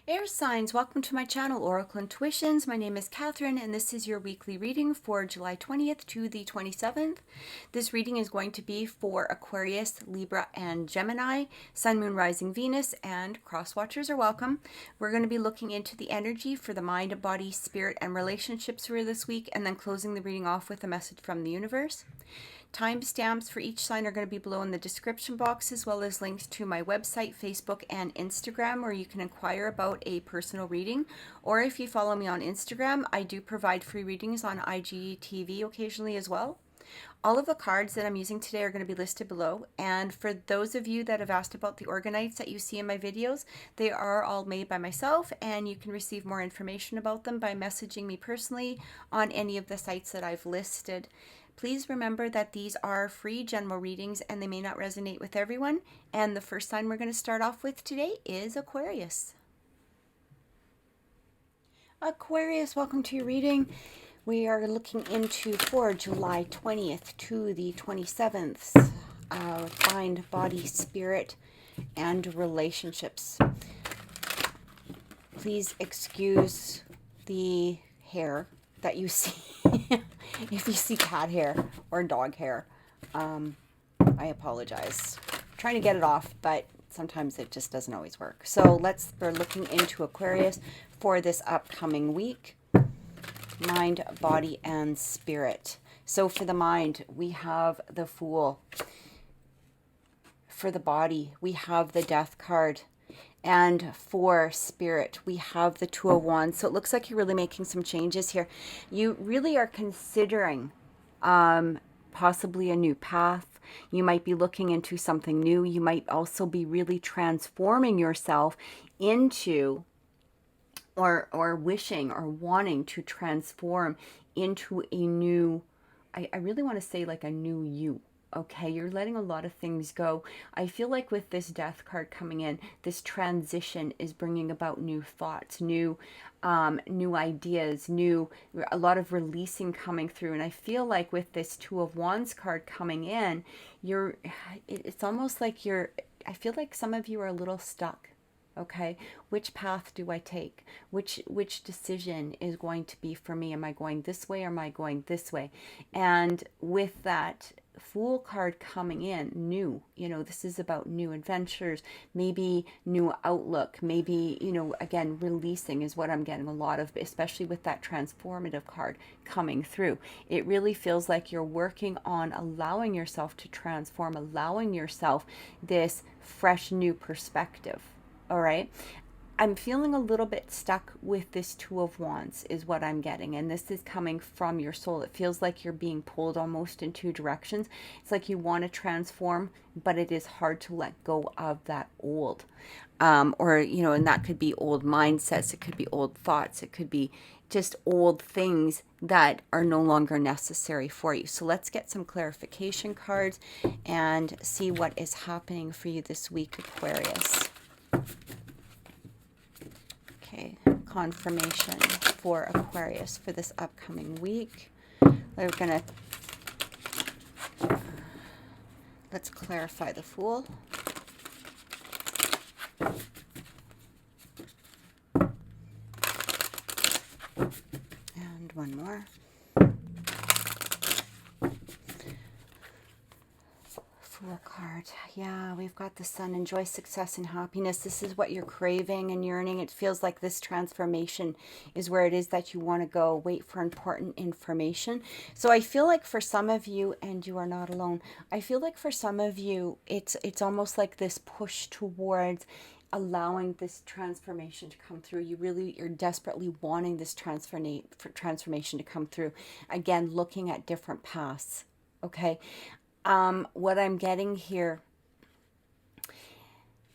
Air signs, welcome to my channel, Oracle Intuitions. My name is Catherine, and this is your weekly reading for July 20th to the 27th. This reading is going to be for Aquarius, Libra, and Gemini. Sun, Moon, Rising, Venus, and cross watchers are welcome. We're going to be looking into the energy for the mind, body, spirit, and relationships for this week, and then closing the reading off with a message from the universe. Timestamps for each sign are going to be below in the description box, as well as links to my website, Facebook, and Instagram, where you can inquire about a personal reading. Or if you follow me on Instagram, I do provide free readings on IGTV occasionally as well. All of the cards that I'm using today are going to be listed below. And for those of you that have asked about the organites that you see in my videos, they are all made by myself, and you can receive more information about them by messaging me personally on any of the sites that I've listed. Please remember that these are free general readings and they may not resonate with everyone. And the first sign we're going to start off with today is Aquarius. Aquarius, welcome to your reading. We are looking into for July 20th to the 27th, mind, body, spirit, and relationships. Please excuse the hair that you see. If you see cat hair or dog hair, I apologize. I'm trying to get it off, but sometimes it just doesn't always work. So we're looking into Aquarius for this upcoming week. Mind, body, and spirit. So for the mind, we have the Fool. For the body, we have the Death card. And for spirit, we have the Two of Wands. So it looks like you're really making some changes here. You really are considering possibly a new path. You might be looking into something new. You might also be really transforming yourself into, or wishing or wanting to transform into a new, I really want to say like a new you. Okay, you're letting a lot of things go. I feel like with this Death card coming in, this transition is bringing about new thoughts, new ideas, a lot of releasing coming through. And I feel like with this Two of Wands card coming in, it's almost like I feel like some of you are a little stuck. Okay, which path do I take? Which decision is going to be for me? Am I going this way or am I going this way? And with that Fool card coming in, new, this is about new adventures, maybe new outlook, maybe, again, releasing is what I'm getting a lot of, especially with that transformative card coming through. It really feels like you're working on allowing yourself to transform, allowing yourself this fresh new perspective. All right. I'm feeling a little bit stuck with this Two of Wands is what I'm getting. And this is coming from your soul. It feels like you're being pulled almost in two directions. It's like you want to transform, but it is hard to let go of that old. And that could be old mindsets. It could be old thoughts. It could be just old things that are no longer necessary for you. So let's get some clarification cards and see what is happening for you this week, Aquarius. Okay, confirmation for Aquarius for this upcoming week. Let's clarify the Fool. And one more. Fool card. Yeah, we've got the Sun. Enjoy success and happiness. This is what you're craving and yearning. It feels like this transformation is where it is that you want to go. Wait for important information. So I feel like for some of you, and you are not alone, I feel like for some of you, it's almost like this push towards allowing this transformation to come through. You're desperately wanting this transformation to come through. Again, looking at different paths. Okay. What I'm getting here,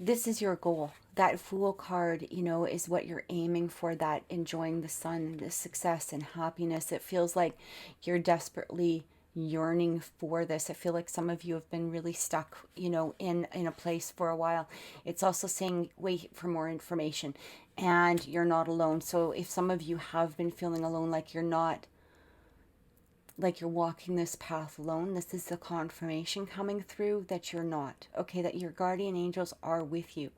this is your goal. That Fool card, is what you're aiming for, that enjoying the sun, the success and happiness. It feels like you're desperately yearning for this. I feel like some of you have been really stuck, in a place for a while. It's also saying wait for more information, and you're not alone. So if some of you have been feeling alone, like you're not like you're walking this path alone. This is the confirmation coming through that you're not, okay, that your guardian angels are with you.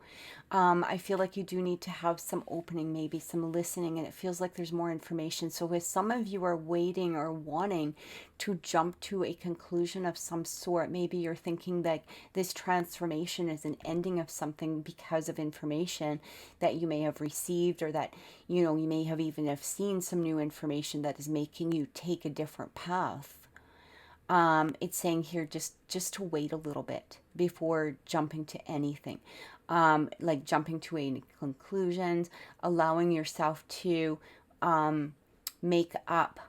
I feel like you do need to have some opening, maybe some listening, and it feels like there's more information. So if some of you are waiting or wanting to jump to a conclusion of some sort, maybe you're thinking that this transformation is an ending of something because of information that you may have received, or that, you know, you may have even have seen some new information that is making you take a different path. It's saying here just to wait a little bit before jumping to anything, like jumping to any conclusions, allowing yourself to make up,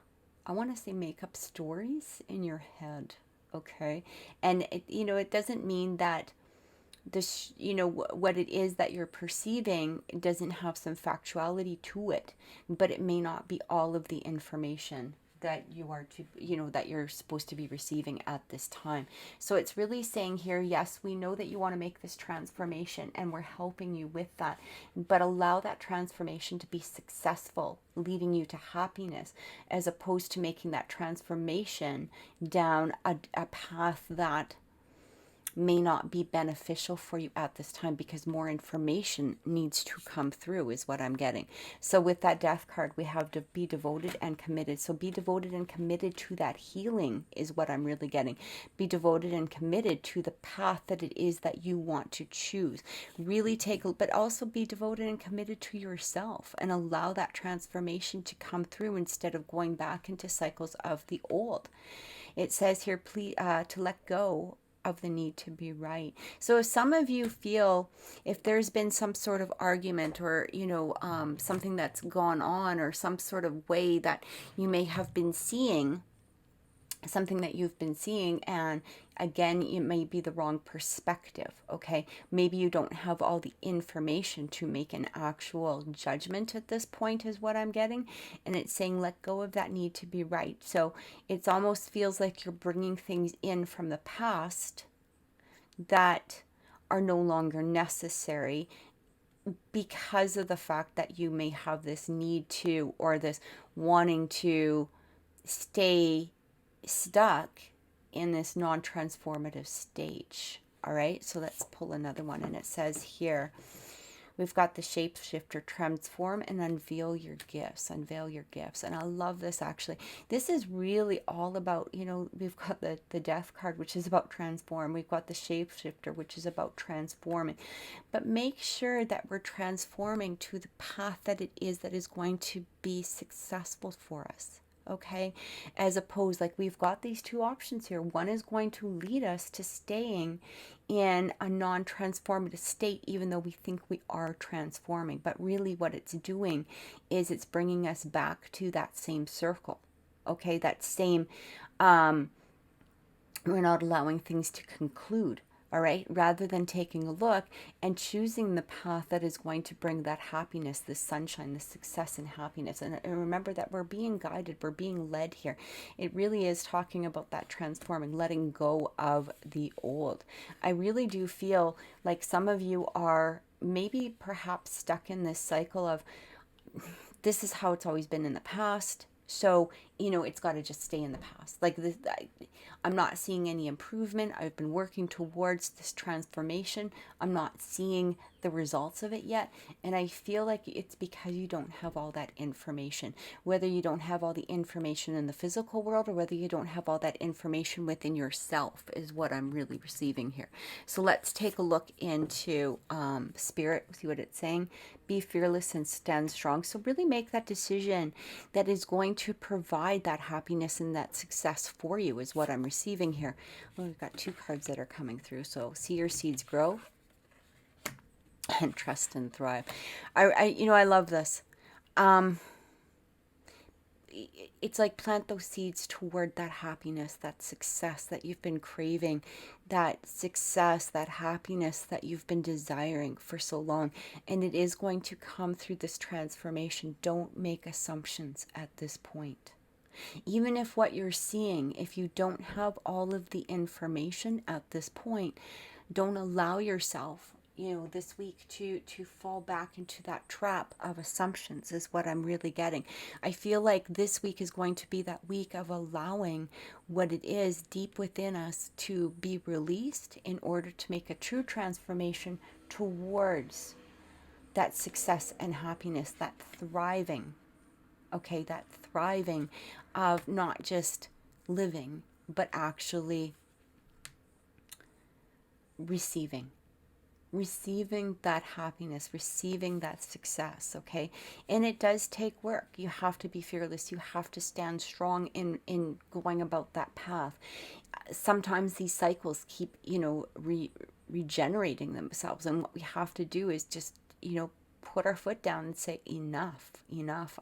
I want to say make up stories in your head, okay? And it, you know, it doesn't mean that this, you know, what it is that you're perceiving doesn't have some factuality to it, but it may not be all of the information that you are to, you know, that you're supposed to be receiving at this time. So it's really saying here, yes, we know that you want to make this transformation and we're helping you with that, but allow that transformation to be successful, leading you to happiness, as opposed to making that transformation down a path that may not be beneficial for you at this time, because more information needs to come through, is what I'm getting. So with that death card, we have to be devoted and committed. So be devoted and committed to that healing is what I'm really getting. Be devoted and committed to the path that it is that you want to choose. Really but also be devoted and committed to yourself and allow that transformation to come through instead of going back into cycles of the old. It says here, please, to let go of the need to be right. So if some of you feel, if there's been some sort of argument, or, you know, something that's gone on, or some sort of way that you may have been seeing, something that you've been seeing, and again, it may be the wrong perspective, okay? Maybe you don't have all the information to make an actual judgment at this point, is what I'm getting. And it's saying let go of that need to be right. So it almost feels like you're bringing things in from the past that are no longer necessary, because of the fact that you may have this need to, or this wanting to stay stuck in this non-transformative stage. All right, so let's pull another one. And it says here, we've got the shapeshifter, transform and unveil your gifts. Unveil your gifts. And I love this, actually. This is really all about, you know, we've got the death card, which is about transform. We've got the shapeshifter, which is about transforming. But make sure that we're transforming to the path that it is that is going to be successful for us. Okay, as opposed, like, we've got these two options here. One is going to lead us to staying in a non-transformative state, even though we think we are transforming. But really what it's doing is it's bringing us back to that same circle. Okay, that same, we're not allowing things to conclude. All right, rather than taking a look and choosing the path that is going to bring that happiness, this sunshine, this success and happiness. And remember that we're being guided, we're being led here. It really is talking about that transforming, letting go of the old. I really do feel like some of you are maybe perhaps stuck in this cycle of, this is how it's always been in the past. So, you know, it's got to just stay in the past. Like this, I'm not seeing any improvement. I've been working towards this transformation. I'm not seeing the results of it yet. And I feel like it's because you don't have all that information. Whether you don't have all the information in the physical world, or whether you don't have all that information within yourself, is what I'm really receiving here. So let's take a look into Spirit, see what it's saying. Be fearless and stand strong. So really make that decision that is going to provide that happiness and that success for you, is what I'm receiving here. Well, we've got two cards that are coming through. So see your seeds grow and trust and thrive. I love this. It's like plant those seeds toward that happiness, that success that you've been craving, that success, that happiness that you've been desiring for so long. And it is going to come through this transformation. Don't make assumptions at this point. Even if what you're seeing, if you don't have all of the information at this point, don't allow yourself this week to fall back into that trap of assumptions is what I'm really getting. I feel like this week is going to be that week of allowing what it is deep within us to be released in order to make a true transformation towards that success and happiness, that thriving, okay, that thriving of not just living, but actually receiving that happiness, receiving that success, okay? And it does take work. You have to be fearless. You have to stand strong in going about that path. Sometimes these cycles keep, regenerating themselves. And what we have to do is just, put our foot down and say, enough.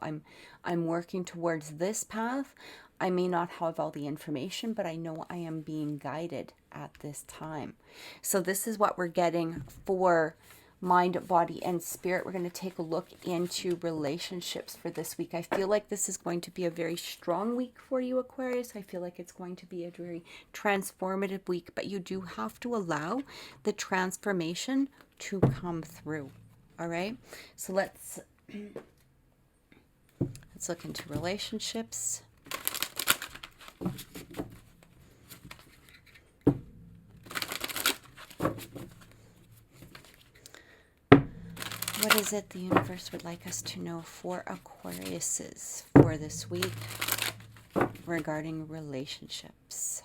I'm working towards this path. I may not have all the information, but I know I am being guided at this time. So this is what we're getting for mind, body, and spirit. We're going to take a look into relationships for this week. I feel like this is going to be a very strong week for you, Aquarius. I feel like it's going to be a very transformative week, but you do have to allow the transformation to come through. All right. So let's look into relationships. What is it the universe would like us to know for Aquariuses for this week regarding relationships?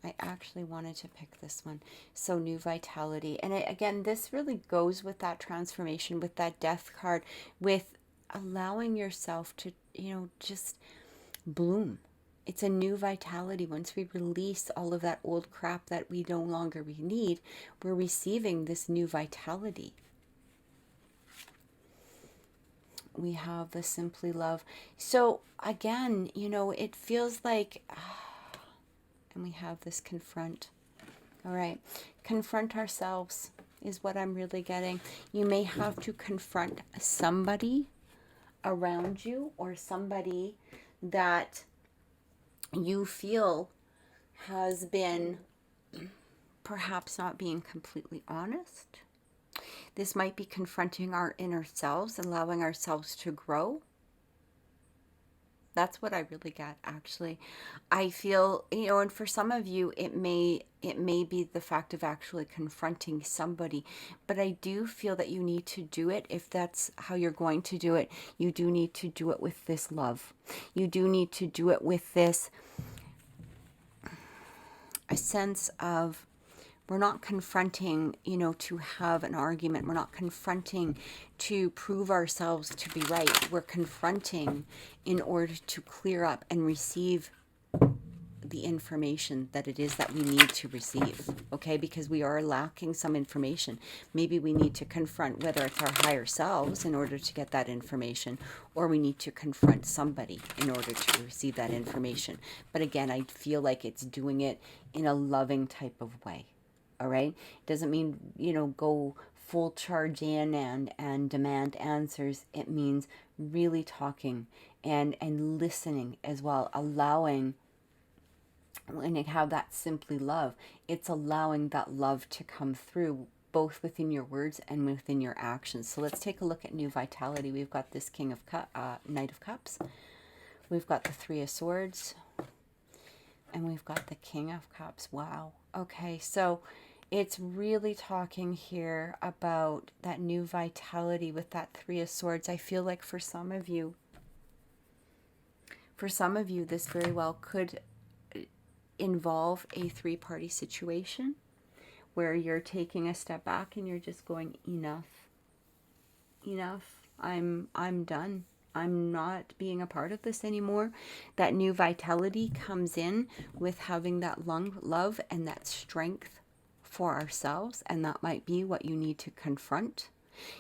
I actually wanted to pick this one. So new vitality. And again, this really goes with that transformation, with that death card, with allowing yourself to, just bloom. It's a new vitality. Once we release all of that old crap that we no longer need, we're receiving this new vitality. We have the simply love. So again, it feels like... and we have this confront. All right. Confront ourselves is what I'm really getting. You may have to confront somebody around you or somebody that you feel has been perhaps not being completely honest. This might be confronting our inner selves, allowing ourselves to grow. That's what I really get, actually. I feel, and for some of you, it may be the fact of actually confronting somebody, but I do feel that you need to do it. If that's how you're going to do it, you do need to do it with this love. You do need to do it with this, a sense of, we're not confronting, to have an argument. We're not confronting to prove ourselves to be right. We're confronting in order to clear up and receive the information that it is that we need to receive, okay? Because we are lacking some information. Maybe we need to confront whether it's our higher selves in order to get that information, or we need to confront somebody in order to receive that information. But again, I feel like it's doing it in a loving type of way. All right. Doesn't mean, go full charge in and demand answers. It means really talking and listening as well. Allowing, when you have that simply love, it's allowing that love to come through both within your words and within your actions. So let's take a look at new vitality. We've got this Knight of Cups. We've got the Three of Swords. And we've got the King of Cups. Wow. Okay, so it's really talking here about that new vitality with that Three of Swords. I feel like for some of you, this very well could involve a three-party situation where you're taking a step back and you're just going, enough. I'm done. I'm not being a part of this anymore. That new vitality comes in with having that love and that strength for ourselves. And that might be what you need to confront.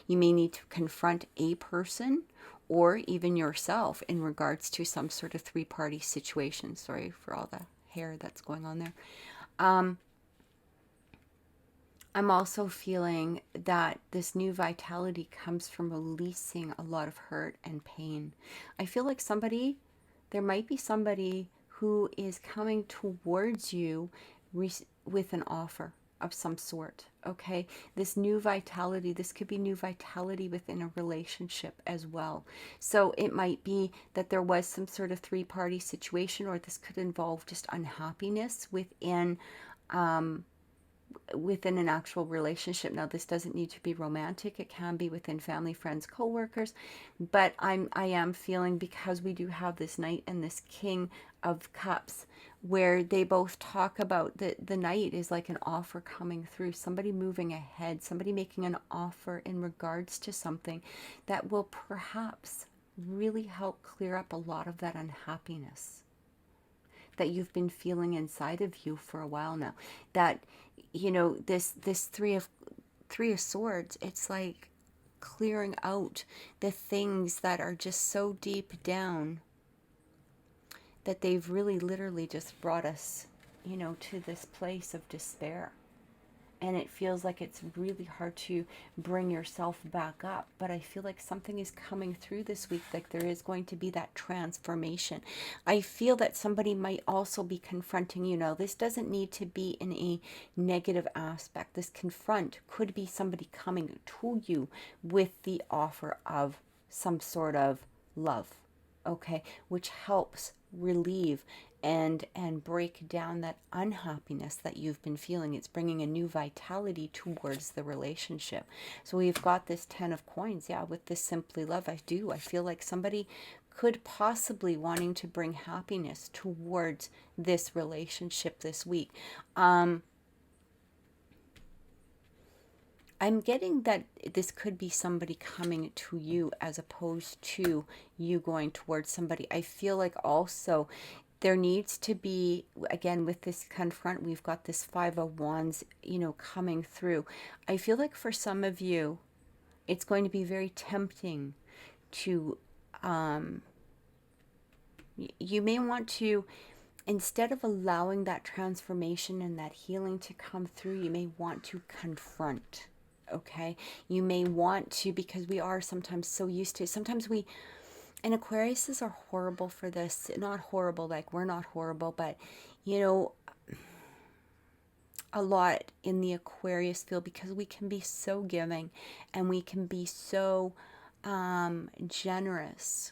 You may need to confront a person or even yourself in regards to some sort of three-party situation. Sorry for all the hair that's going on there. I'm also feeling that this new vitality comes from releasing a lot of hurt and pain. I feel like somebody there might be somebody who is coming towards you with an offer of some sort. Okay, this new vitality, this could be new vitality within a relationship as well. So it might be that there was some sort of three-party situation, or this could involve just unhappiness within an actual relationship. Now, this doesn't need to be romantic. It can be within family, friends, co-workers. But I am feeling, because we do have this Knight and this King of Cups, where they both talk about the Knight is like an offer coming through, somebody moving ahead, somebody making an offer in regards to something that will perhaps really help clear up a lot of that unhappiness that you've been feeling inside of you for a while now. That, you know, this three of swords, it's like clearing out the things that are just so deep down that they've really literally just brought us, you know, to this place of despair. And it feels like it's really hard to bring yourself back up. But I feel like something is coming through this week, like there is going to be that transformation. I feel that somebody might also be confronting you. Now, this doesn't need to be in a negative aspect. This confront could be somebody coming to you with the offer of some sort of love, okay, which helps relieve and break down that unhappiness that you've been feeling. It's bringing a new vitality towards the relationship. So we've got this 10 of coins. Yeah, with this simply love, I feel like somebody could possibly wanting to bring happiness towards this relationship this week. I'm getting that this could be somebody coming to you as opposed to you going towards somebody. I feel like also there needs to be, again, with this confront, we've got this 5 of Wands, you know, coming through. I feel like for some of you, it's going to be very tempting to, you may want to, instead of allowing that transformation and that healing to come through, you may want to confront. Okay, you may want to, because we are sometimes so used to, sometimes we, and Aquariuses are horrible for this. Not horrible, like we're not horrible, but you know, a lot in the Aquarius field, because we can be so giving and we can be so generous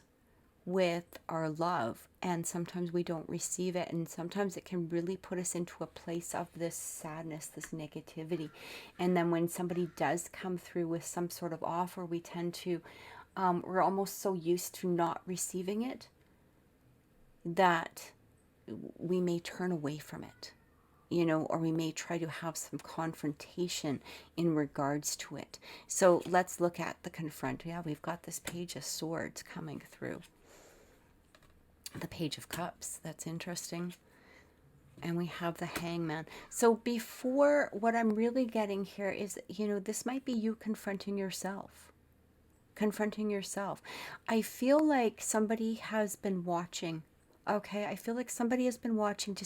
with our love, and sometimes we don't receive it, and sometimes it can really put us into a place of this sadness, this negativity. And then when somebody does come through with some sort of offer, we tend to we're almost so used to not receiving it that we may turn away from it, you know, or we may try to have some confrontation in regards to it. So let's look at the confront. Yeah, we've got this Page of Swords coming through. The Page of Cups, that's interesting. And we have the Hangman. So before, what I'm really getting here is, you know, this might be you confronting yourself. I feel like somebody has been watching. Okay, I feel like somebody has been watching.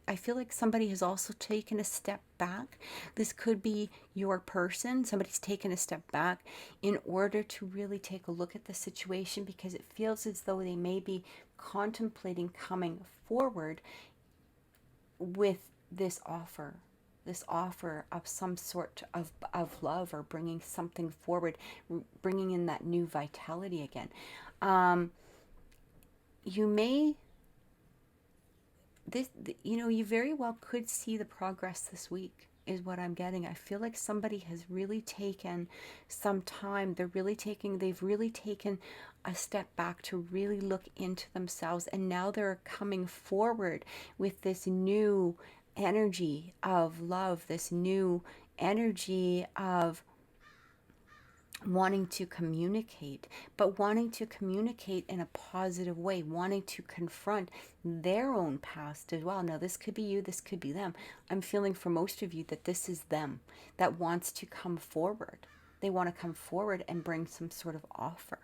I feel like somebody has also taken a step back. This could be your person. Somebody's taken a step back in order to really take a look at the situation, because it feels as though they may be contemplating coming forward with this offer of some sort of love, or bringing something forward, bringing in that new vitality again. You may, you know, you very well could see the progress this week, is what I'm getting. I feel like somebody has really taken some time. They've really taken a step back to really look into themselves, and now they're coming forward with this new energy of love, this new energy of wanting to communicate, but wanting to communicate in a positive way, wanting to confront their own past as well. Now, this could be you, this could be them. I'm feeling for most of you that this is them that wants to come forward. They want to come forward and bring some sort of offer.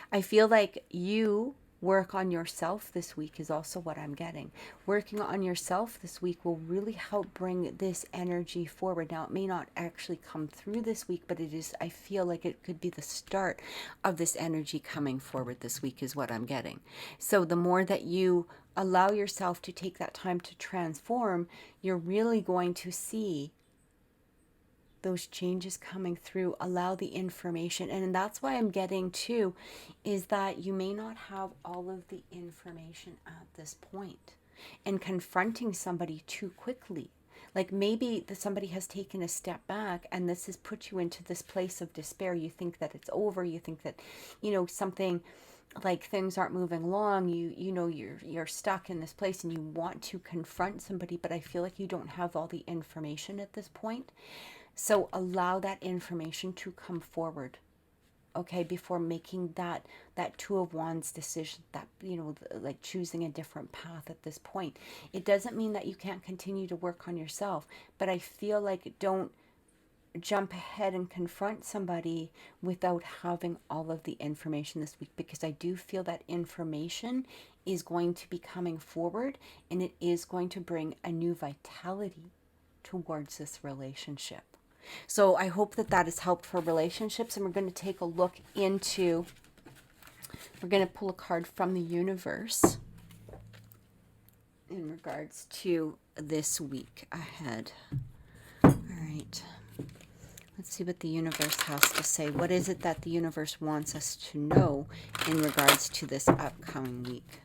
I feel like you Work on yourself this week is also what I'm getting. Working on yourself this week will really help bring this energy forward. Now, it may not actually come through this week, but it is, I feel like it could be the start of this energy coming forward this week is what I'm getting. So the more that you allow yourself to take that time to transform, you're really going to see those changes coming through. Allow the information. And that's why I'm getting too, is that you may not have all of the information at this point, and confronting somebody too quickly. Like maybe somebody has taken a step back and this has put you into this place of despair. You think that it's over. You think that, something like things aren't moving along. You're stuck in this place and you want to confront somebody, but I feel like you don't have all the information at this point. So allow that information to come forward, okay, before making that Two of Wands decision, that, like choosing a different path at this point. It doesn't mean that you can't continue to work on yourself, but I feel like don't jump ahead and confront somebody without having all of the information this week, because I do feel that information is going to be coming forward and it is going to bring a new vitality towards this relationship. So I hope that that has helped for relationships. And we're going to take a look into, we're going to pull a card from the universe in regards to this week ahead. All right. Let's see what the universe has to say. What is it that the universe wants us to know in regards to this upcoming week?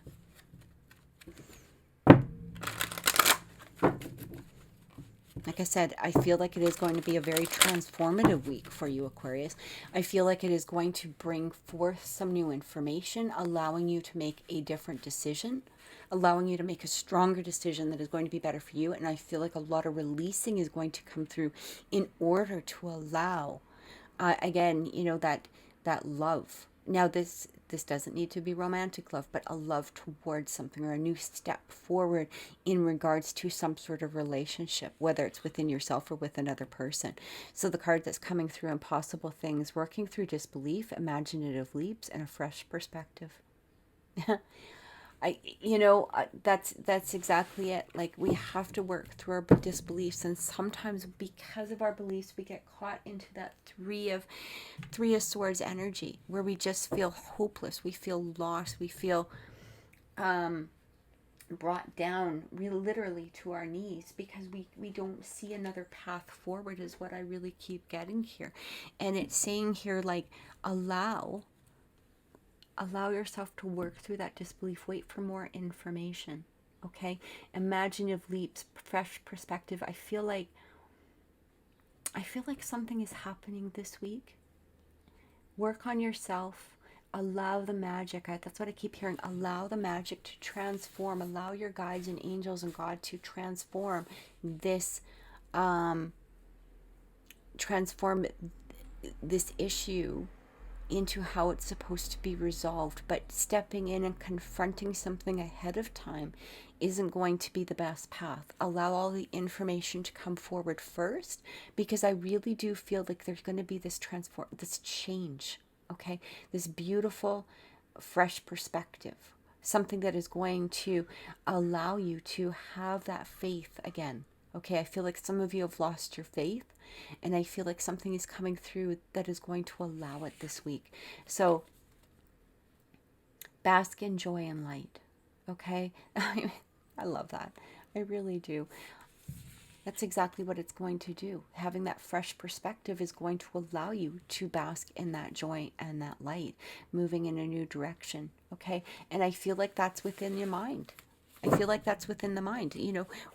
Like I said, I feel like it is going to be a very transformative week for you, Aquarius. I feel like it is going to bring forth some new information, allowing you to make a different decision, allowing you to make a stronger decision that is going to be better for you. And I feel like a lot of releasing is going to come through in order to allow, again, that love. Now, this doesn't need to be romantic love, but a love towards something or a new step forward in regards to some sort of relationship, whether it's within yourself or with another person. So the card that's coming through, impossible things, working through disbelief, imaginative leaps, and a fresh perspective. That's exactly it. Like, we have to work through our disbeliefs, and sometimes because of our beliefs we get caught into that three of swords energy, where we just feel hopeless, we feel lost, we feel brought down literally to our knees, because we don't see another path forward, is what I really keep getting here. And it's saying here, like, allow yourself to work through that disbelief. Wait for more information, okay? Imaginative leaps, fresh perspective. I feel like something is happening this week. Work on yourself. Allow the magic. That's what I keep hearing. Allow the magic to transform. Allow your guides and angels and God to transform this issue into how it's supposed to be resolved. But stepping in and confronting something ahead of time isn't going to be the best path. Allow all the information to come forward first, because I really do feel like there's going to be this change, okay? This beautiful, fresh perspective, something that is going to allow you to have that faith again. Okay, I feel like some of you have lost your faith, and I feel like something is coming through that is going to allow it this week. So bask in joy and light, okay? I love that. I really do. That's exactly what it's going to do. Having that fresh perspective is going to allow you to bask in that joy and that light, moving in a new direction, okay? And I feel like that's within your mind. I feel like that's within the mind.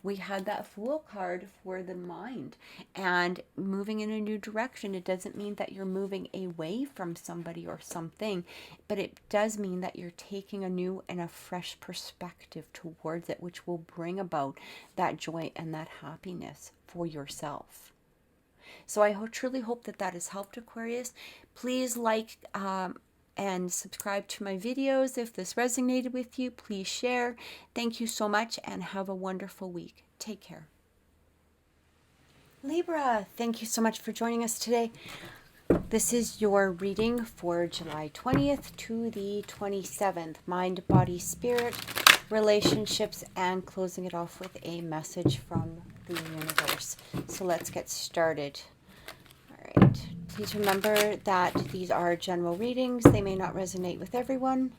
We had that Fool card for the mind, and moving in a new direction. It doesn't mean that you're moving away from somebody or something, but it does mean that you're taking a new and a fresh perspective towards it, which will bring about that joy and that happiness for yourself. So I truly hope that has helped, Aquarius. Please like, and subscribe to my videos. If this resonated with you, please share. Thank you so much, and have a wonderful week. Take care. Libra, thank you so much for joining us today. This is your reading for July 20th to the 27th. Mind, body, spirit, relationships, and closing it off with a message from the universe. So let's get started. All right. Please remember that these are general readings. They may not resonate with everyone.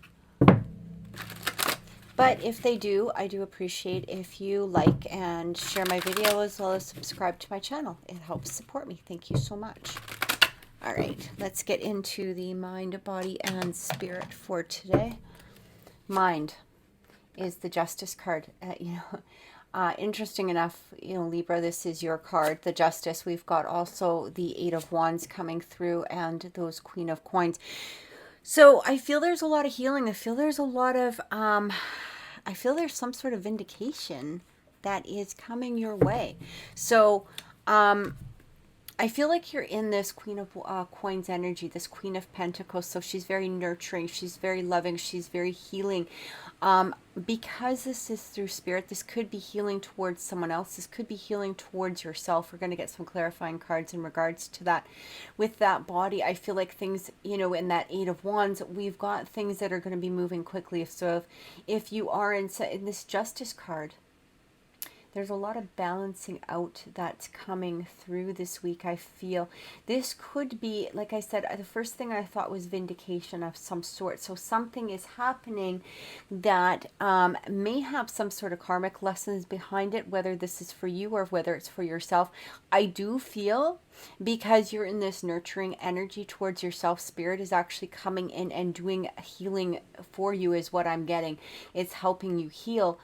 But if they do, I do appreciate if you like and share my video as well as subscribe to my channel. It helps support me. Thank you so much. All right, let's get into the mind, body, and spirit for today. Mind is the Justice card. Interesting enough, Libra, this is your card, the Justice. We've got also the Eight of Wands coming through and those Queen of Coins. So I feel there's a lot of healing. I feel there's a lot of, I feel there's some sort of vindication that is coming your way. So, I feel like you're in this Queen of Coins energy, this Queen of Pentacles. So she's very nurturing. She's very loving. She's very healing. Because this is through spirit, this could be healing towards someone else. This could be healing towards yourself. We're going to get some clarifying cards in regards to that. With that body, I feel like things, in that Eight of Wands, we've got things that are going to be moving quickly. So if you are in this Justice card, there's a lot of balancing out that's coming through this week, I feel. This could be, like I said, the first thing I thought was vindication of some sort. So something is happening that may have some sort of karmic lessons behind it, whether this is for you or whether it's for yourself. I do feel, because you're in this nurturing energy towards yourself, spirit is actually coming in and doing healing for you is what I'm getting. It's helping you heal.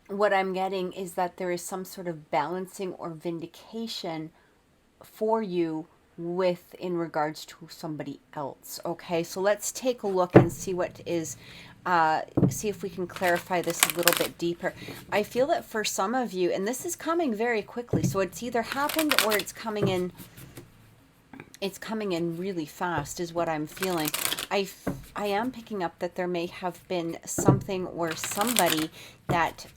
What I'm getting is that there is some sort of balancing or vindication for you in regards to somebody else. Okay, so let's take a look and see what is, see if we can clarify this a little bit deeper. I feel that for some of you, and this is coming very quickly, so it's either happened or it's coming in. It's coming in really fast is what I'm feeling. I am picking up that there may have been something or somebody that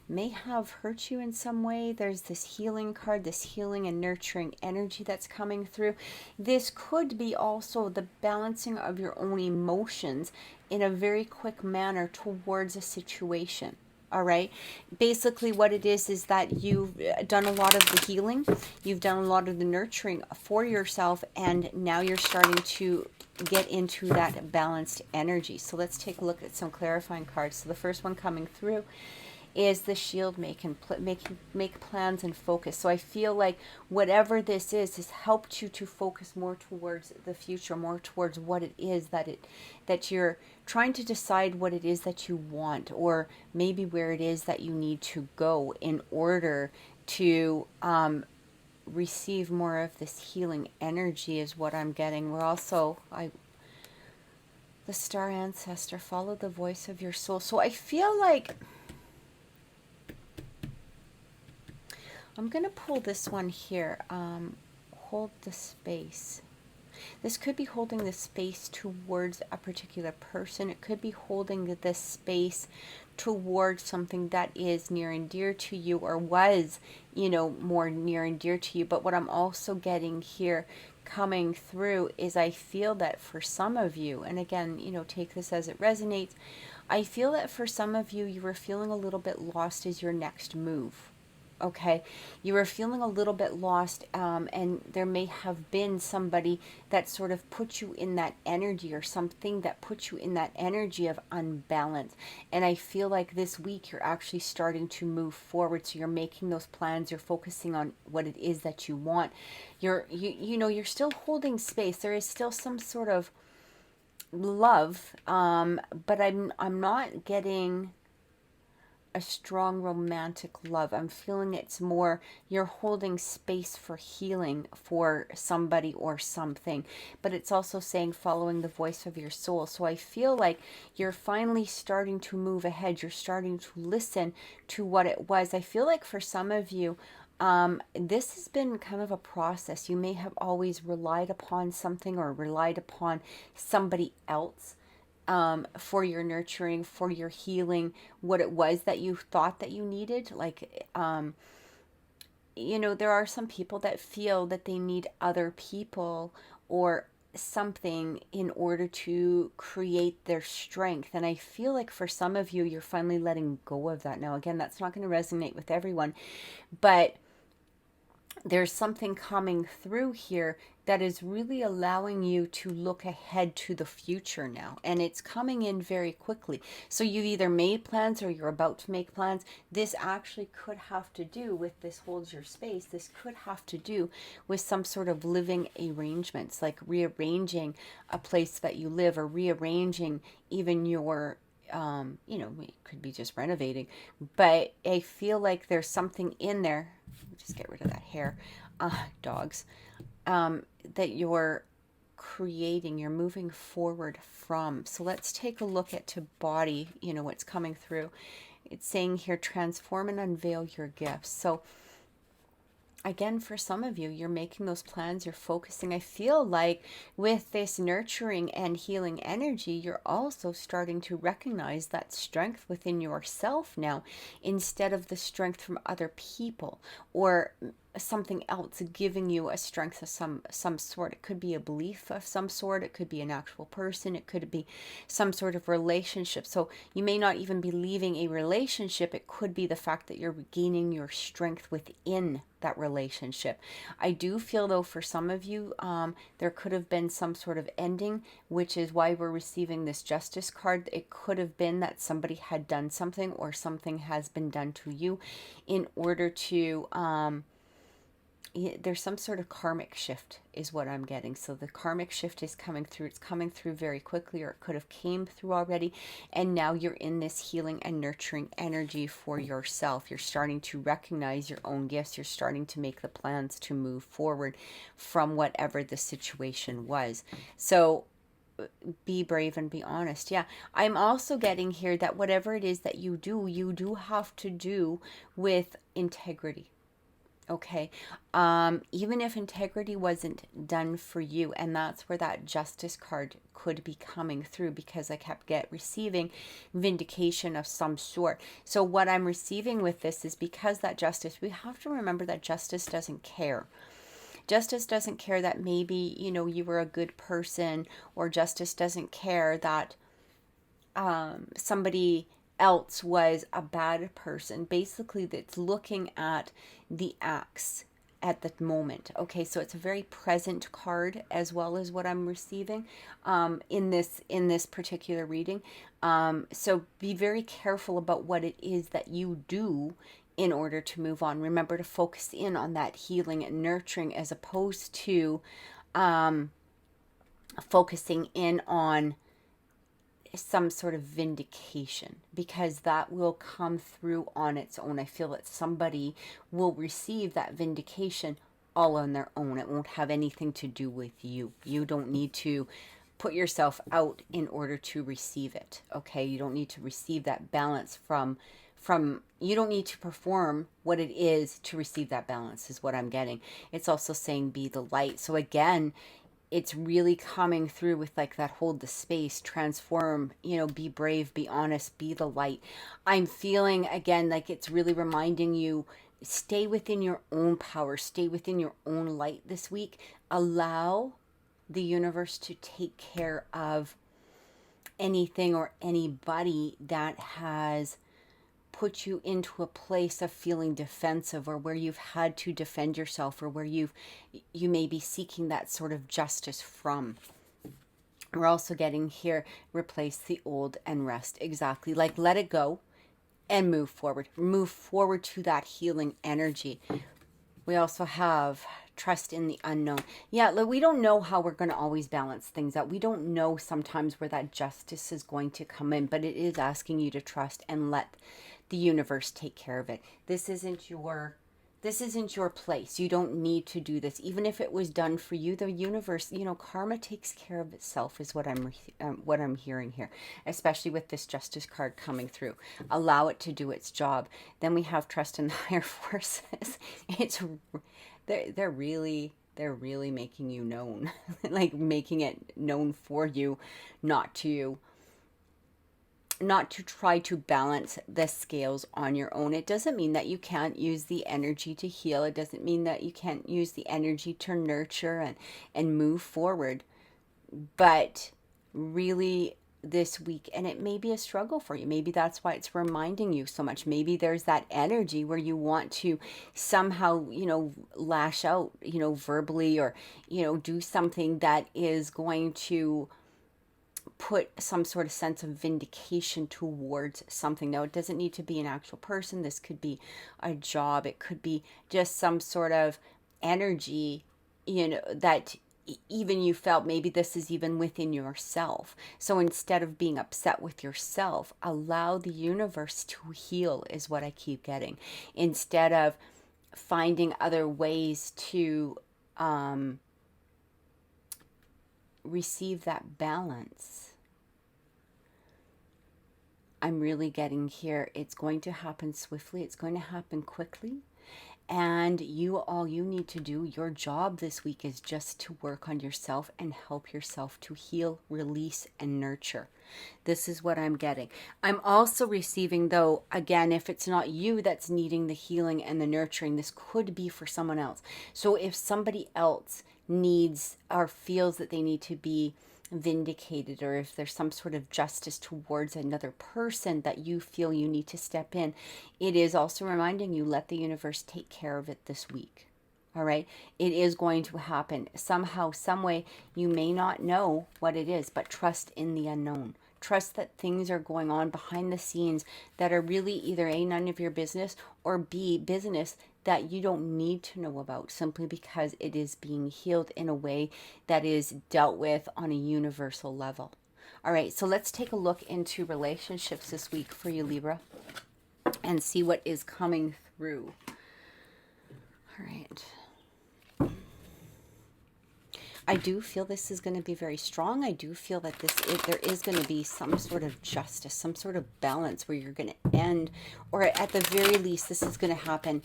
may have hurt you in some way. There's this healing card, this healing and nurturing energy that's coming through. This could be also the balancing of your own emotions in a very quick manner towards a situation. All right. Basically what it is that you've done a lot of the healing. You've done a lot of the nurturing for yourself. And now you're starting to get into that balanced energy. So let's take a look at some clarifying cards. So the first one coming through is the Shield, make plans and focus. So I feel like whatever this is has helped you to focus more towards the future, more towards what it is that you're trying to decide what it is that you want, or maybe where it is that you need to go in order to receive more of this healing energy is what I'm getting. We're also, the Star Ancestor, follow the voice of your soul. So I feel like I'm going to pull this one here. Hold the space. This could be holding the space towards a particular person. It could be holding this space towards something that is near and dear to you, or was, more near and dear to you. But what I'm also getting here coming through is I feel that for some of you, and again, take this as it resonates, I feel that for some of you, you were feeling a little bit lost as your next move. Okay, you were feeling a little bit lost, and there may have been somebody that sort of put you in that energy, or something that put you in that energy of unbalance. And I feel like this week you're actually starting to move forward. So you're making those plans. You're focusing on what it is that you want. You're still holding space. There is still some sort of love, but I'm not getting a strong romantic love. I'm feeling it's more you're holding space for healing for somebody or something, but it's also saying following the voice of your soul. So I feel like you're finally starting to move ahead. You're starting to listen to what it was. I feel like for some of you, this has been kind of a process. You may have always relied upon something or relied upon somebody else for your nurturing, for your healing, what it was that you thought that you needed. Like, you know, there are some people that feel that they need other people or something in order to create their strength. And I feel like for some of you, you're finally letting go of that now. Again, that's not going to resonate with everyone, but there's something coming through here that is really allowing you to look ahead to the future now. And it's coming in very quickly. So you've either made plans or you're about to make plans. This actually could have to do with this holds your space. This could have to do with some sort of living arrangements, like rearranging a place that you live or rearranging even your you know, it could be just renovating, but I feel like there's something in there. Just get rid of that hair, dogs, that you're creating, you're moving forward from. So let's take a look at to body, you know, what's coming through. It's saying here, transform and unveil your gifts. So again, for some of you, you're making those plans, you're focusing. I feel like with this nurturing and healing energy, you're also starting to recognize that strength within yourself now, instead of the strength from other people or something else giving you a strength of some sort. It could be a belief of some sort, it could be an actual person, it could be some sort of relationship. So you may not even be leaving a relationship, it could be the fact that you're regaining your strength within that relationship. I do feel though for some of you, there could have been some sort of ending, which is why we're receiving this justice card. It could have been that somebody had done something or something has been done to you in order to there's some sort of karmic shift is what I'm getting. So the karmic shift is coming through. It's coming through very quickly, or it could have came through already. And now you're in this healing and nurturing energy for yourself. You're starting to recognize your own gifts. You're starting to make the plans to move forward from whatever the situation was. So be brave and be honest. Yeah. I'm also getting here that whatever it is that you do have to do with integrity. Okay. Even if integrity wasn't done for you, and that's where that justice card could be coming through, because I kept receiving vindication of some sort. So what I'm receiving with this is, because that justice, we have to remember that justice doesn't care. Justice doesn't care that maybe, you know, you were a good person, or justice doesn't care that somebody else was a bad person. Basically, that's looking at the acts at the moment. Okay, so it's a very present card as well as what I'm receiving in this particular reading. So be very careful about what it is that you do in order to move on. Remember to focus in on that healing and nurturing, as opposed to focusing in on some sort of vindication, because that will come through on its own. I feel that somebody will receive that vindication all on their own. It won't have anything to do with you. You don't need to put yourself out in order to receive it. Okay, you don't need to receive that balance from you don't need to perform what it is to receive that balance, is what I'm getting. It's also saying be the light. So again, it's really coming through with like that hold the space, transform, you know, be brave, be honest, be the light. I'm feeling again like it's really reminding you, stay within your own power, stay within your own light this week. Allow the universe to take care of anything or anybody that has put you into a place of feeling defensive, or where you've had to defend yourself, or where you may be seeking that sort of justice from. We're also getting here, replace the old and rest. Exactly. Like let it go and move forward. Move forward to that healing energy. We also have trust in the unknown. Yeah, we don't know how we're going to always balance things out. We don't know sometimes where that justice is going to come in, but it is asking you to trust and let the universe take care of it. This isn't your place. You don't need to do this. Even if it was done for you, the universe, you know, karma takes care of itself, is what I'm hearing here, especially with this justice card coming through. Allow it to do its job. Then we have trust in the higher forces. They're really making you known, like making it known for you, not to not to try to balance the scales on your own. It doesn't mean that you can't use the energy to heal. It doesn't mean that you can't use the energy to nurture and move forward. But really, this week, and it may be a struggle for you. Maybe that's why it's reminding you so much. Maybe there's that energy where you want to somehow, lash out, verbally, or, do something that is going to put some sort of sense of vindication towards something. Now, it doesn't need to be an actual person. This could be a job. It could be just some sort of energy, that even you felt. Maybe this is even within yourself. So instead of being upset with yourself, allow the universe to heal, is what I keep getting. Instead of finding other ways to receive that balance, I'm really getting here, it's going to happen swiftly, it's going to happen quickly. And all you need to do, your job this week, is just to work on yourself and help yourself to heal, release, and nurture. This is what I'm getting. I'm also receiving, though, again, if it's not you that's needing the healing and the nurturing, this could be for someone else. So if somebody else needs or feels that they need to be vindicated, or if there's some sort of justice towards another person that you feel you need to step in, it is also reminding you, let the universe take care of it this week. All right, it is going to happen somehow, some way. You may not know what it is, but trust in the unknown. Trust that things are going on behind the scenes that are really either A, none of your business, or B, business that you don't need to know about, simply because it is being healed in a way that is dealt with on a universal level. All right, so let's take a look into relationships this week for you, Libra, and see what is coming through. All right. I do feel this is going to be very strong. I do feel that there is going to be some sort of justice, some sort of balance where you're going to end, or at the very least, this is going to happen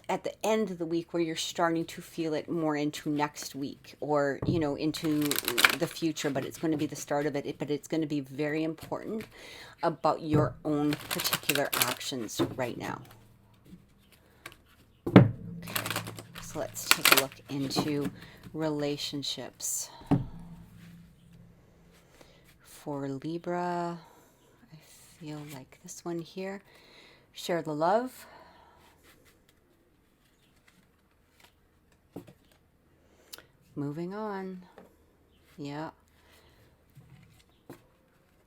at the end of the week, where you're starting to feel it more into next week, or, into the future, but it's going to be the start of it. But it's going to be very important about your own particular actions right now. Okay, so let's take a look into relationships for Libra. I feel like this one here. Share the love. Moving on. Yeah.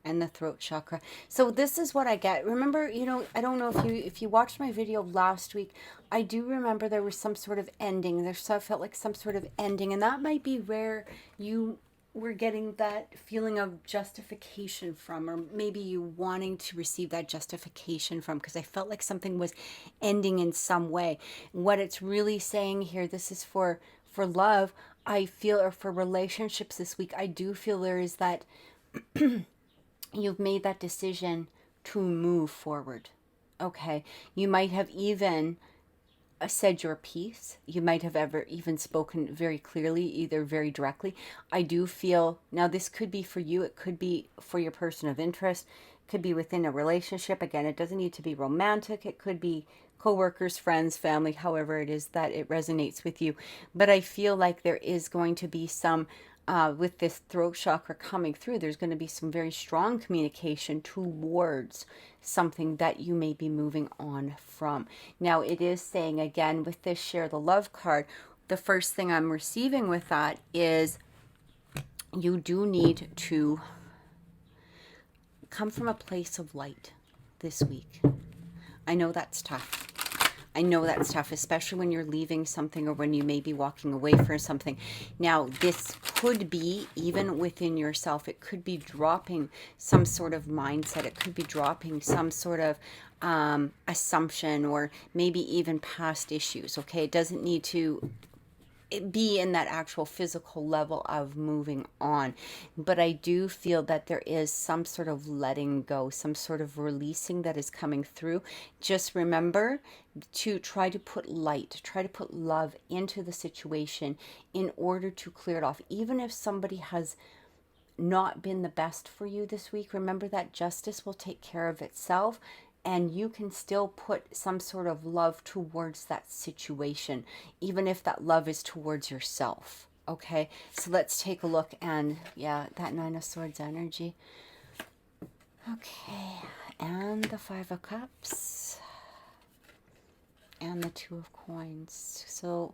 And the throat chakra. So this is what I get. Remember, I don't know if you watched my video last week, I do remember there was some sort of ending. Felt like some sort of ending, and that might be where you were getting that feeling of justification from, or maybe you wanting to receive that justification from, because I felt like something was ending in some way. What it's really saying here, this is for love, I feel, or for relationships this week, I do feel there is that you've made that decision to move forward. Okay. You might have even said your piece. You might have ever even spoken very clearly, either very directly. I do feel, now this could be for you, it could be for your person of interest, it could be within a relationship. Again, it doesn't need to be romantic. It could be co-workers, friends, family, however it is that it resonates with you. But I feel like there is going to be some, with this throat chakra coming through, there's going to be some very strong communication towards something that you may be moving on from. Now, it is saying, again, with this share the love card, the first thing I'm receiving with that is you do need to come from a place of light this week. I know that's tough. I know that's tough, especially when you're leaving something, or when you may be walking away from something. Now, this could be even within yourself. It could be dropping some sort of mindset. It could be dropping some sort of assumption, or maybe even past issues. Okay, it doesn't need to be in that actual physical level of moving on, but I do feel that there is some sort of letting go, some sort of releasing that is coming through. Just remember to try to put light, try to put love into the situation in order to clear it off. Even if somebody has not been the best for you this week, remember that justice will take care of itself, and you can still put some sort of love towards that situation, even if that love is towards yourself. Okay, so let's take a look, and yeah, that Nine of Swords energy. Okay, and the Five of Cups and the Two of Coins. So,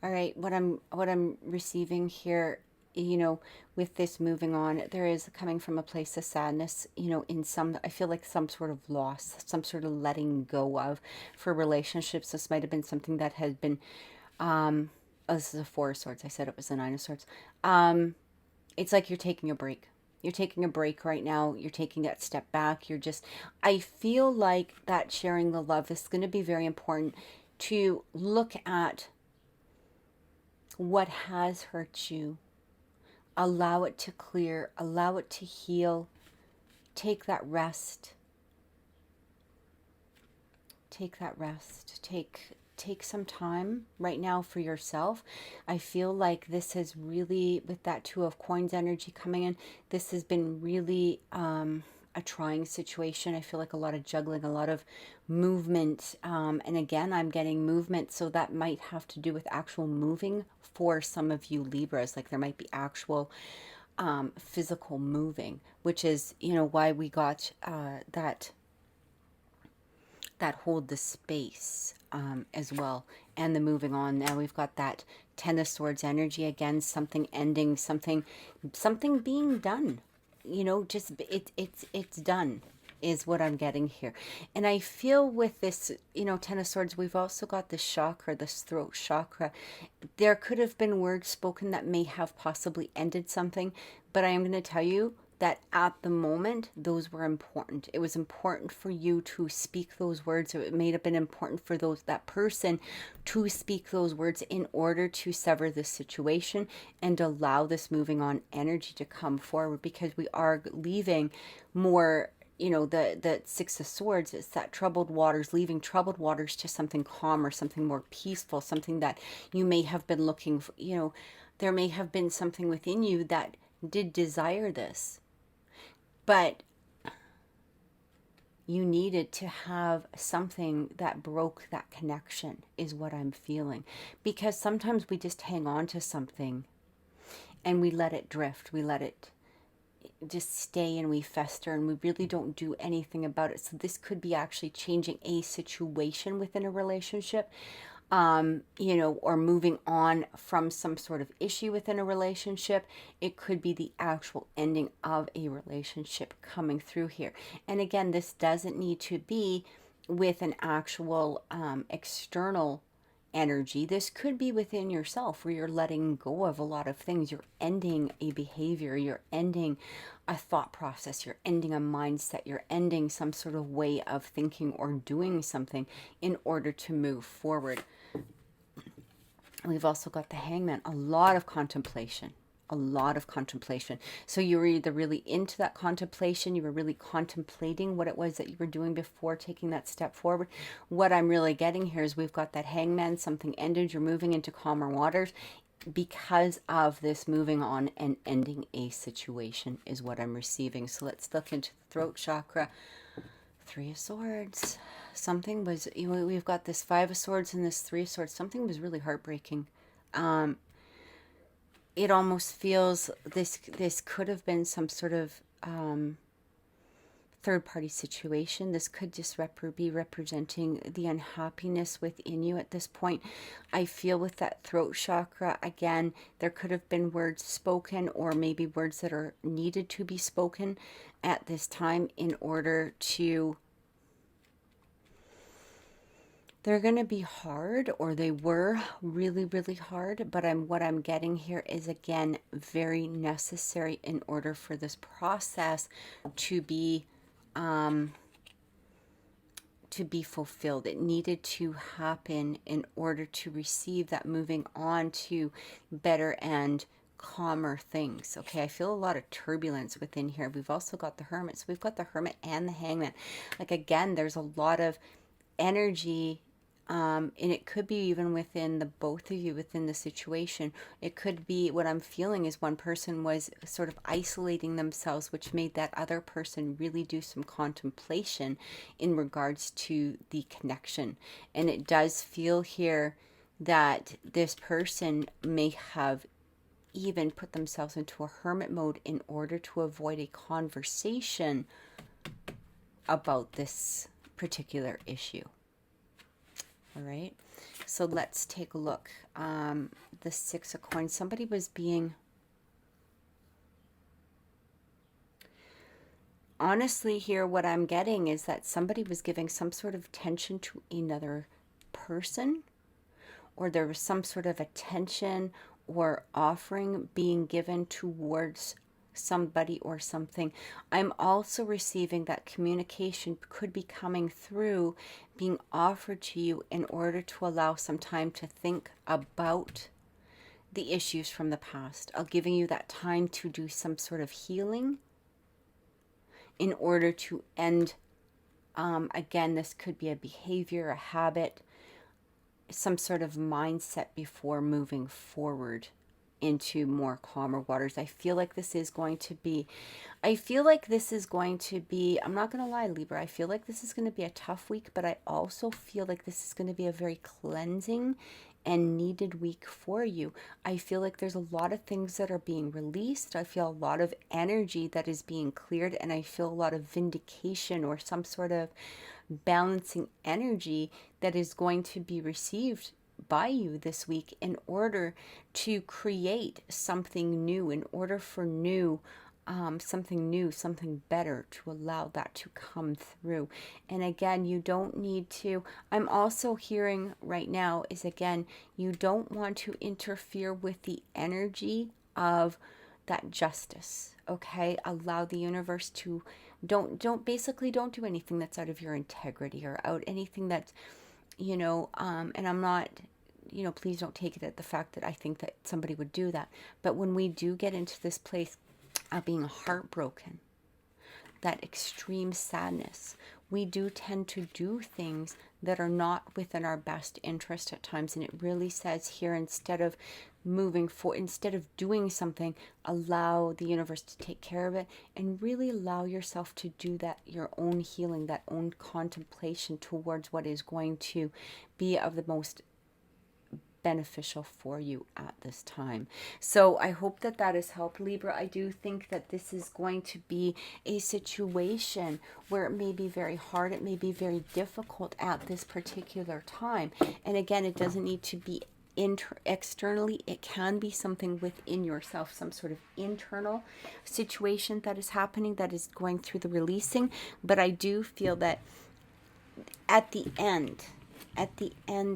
all right, what I'm receiving here, you know, with this moving on, there is coming from a place of sadness, you know, in some, I feel like some sort of loss, some sort of letting go of for relationships. This might have been something that had been, oh, this is a Four of Swords. I said it was the Nine of Swords. It's like you're taking a break. You're taking a break right now. You're taking that step back. You're just, I feel like that sharing the love is going to be very important to look at what has hurt you. Allow it to clear. Allow it to heal. Take that rest. Take that rest. Take some time right now for yourself. I feel like this has really, with that Two of Coins energy coming in, this has been really a trying situation. I feel like a lot of juggling, a lot of movement. And again, I'm getting movement, so that might have to do with actual moving for some of you Libras. Like there might be actual physical moving, which is, you know, why we got that hold the space as well, and the moving on. Now we've got that Ten of Swords energy again, something ending, something being done, you know, just it's done is what I'm getting here. And I feel with this, you know, Ten of Swords, we've also got this chakra, this throat chakra. There could have been words spoken that may have possibly ended something, but I am going to tell you that at the moment, those were important. It was important for you to speak those words. It may have been important for that person to speak those words in order to sever this situation and allow this moving on energy to come forward, because we are leaving more, you know, the Six of Swords is that troubled waters, leaving troubled waters to something calmer, something more peaceful, something that you may have been looking for. You know, there may have been something within you that did desire this, but you needed to have something that broke that connection, is what I'm feeling. Because sometimes we just hang on to something and we let it drift. We let it just stay and we fester and we really don't do anything about it. So this could be actually changing a situation within a relationship. You know, or moving on from some sort of issue within a relationship. It could be the actual ending of a relationship coming through here. And again, this doesn't need to be with an actual external energy. This could be within yourself, where you're letting go of a lot of things. You're ending a behavior, you're ending a thought process, you're ending a mindset, you're ending some sort of way of thinking or doing something in order to move forward. We've also got the Hangman, a lot of contemplation. A lot of contemplation. So you were either really into that contemplation, you were really contemplating what it was that you were doing before taking that step forward. What I'm really getting here is we've got that Hangman, something ended, you're moving into calmer waters because of this moving on and ending a situation is what I'm receiving. So let's look into the throat chakra. Three of Swords. Something was, you know, we've got this Five of Swords and this Three of Swords. Something was really heartbreaking. It almost feels this could have been some sort of third-party situation. This could just be representing the unhappiness within you at this point. I feel with that throat chakra, again, there could have been words spoken, or maybe words that are needed to be spoken at this time in order to... They're going to be hard, or they were really, really hard, but what I'm getting here is, again, very necessary in order for this process to be fulfilled. It needed to happen in order to receive that moving on to better and calmer things. Okay, I feel a lot of turbulence within here. We've also got the Hermit. So we've got the Hermit and the Hangman. Like, again, there's a lot of energy And it could be even within the both of you, within the situation. It could be, what I'm feeling is one person was sort of isolating themselves, which made that other person really do some contemplation in regards to the connection. And it does feel here that this person may have even put themselves into a hermit mode in order to avoid a conversation about this particular issue. All right, so let's take a look. The Six of Coins. Somebody was being, honestly here, what I'm getting is that somebody was giving some sort of attention to another person, or there was some sort of attention or offering being given towards somebody or something. I'm also receiving that communication could be coming through, being offered to you in order to allow some time to think about the issues from the past. I'm giving you that time to do some sort of healing in order to end, again, this could be a behavior, a habit, some sort of mindset before moving forward into more calmer waters. I feel like this is going to be, I'm not going to lie, Libra, I feel like this is going to be a tough week, but I also feel like this is going to be a very cleansing and needed week for you. I feel like there's a lot of things that are being released. I feel a lot of energy that is being cleared, and I feel a lot of vindication or some sort of balancing energy that is going to be received by you this week in order to create something new, in order for something better, to allow that to come through. And again, you don't need to, I'm also hearing right now is, again, you don't want to interfere with the energy of that justice. Okay, allow the universe to, don't do anything that's out of your integrity or out anything that's, and I'm not, please don't take it at the fact that I think that somebody would do that. But when we do get into this place of being heartbroken, that extreme sadness, we do tend to do things that are not within our best interest at times. And it really says here, instead of doing something, allow the universe to take care of it, and really allow yourself to do that, your own healing, that own contemplation towards what is going to be of the most beneficial for you at this time. So I hope that has helped, Libra. I do think that this is going to be a situation where it may be very hard, it may be very difficult at this particular time. And again, it doesn't need to be externally. It can be something within yourself, some sort of internal situation that is happening, that is going through the releasing. But I do feel that at the end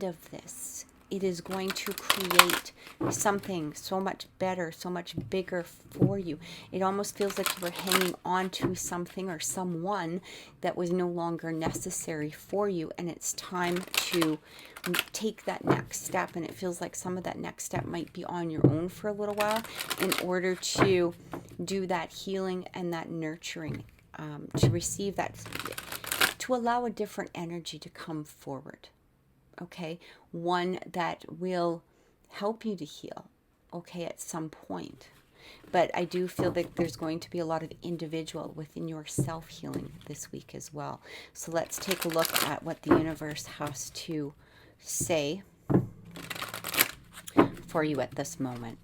of this, it is going to create something so much better, so much bigger for you. It almost feels like you were hanging on to something or someone that was no longer necessary for you, and it's time to take that next step. And it feels like some of that next step might be on your own for a little while in order to do that healing and that nurturing, to receive that, to allow a different energy to come forward. Okay, one that will help you to heal, okay, at some point. But I do feel that there's going to be a lot of individual within your self-healing this week as well. So let's take a look at what the universe has to say for you at this moment.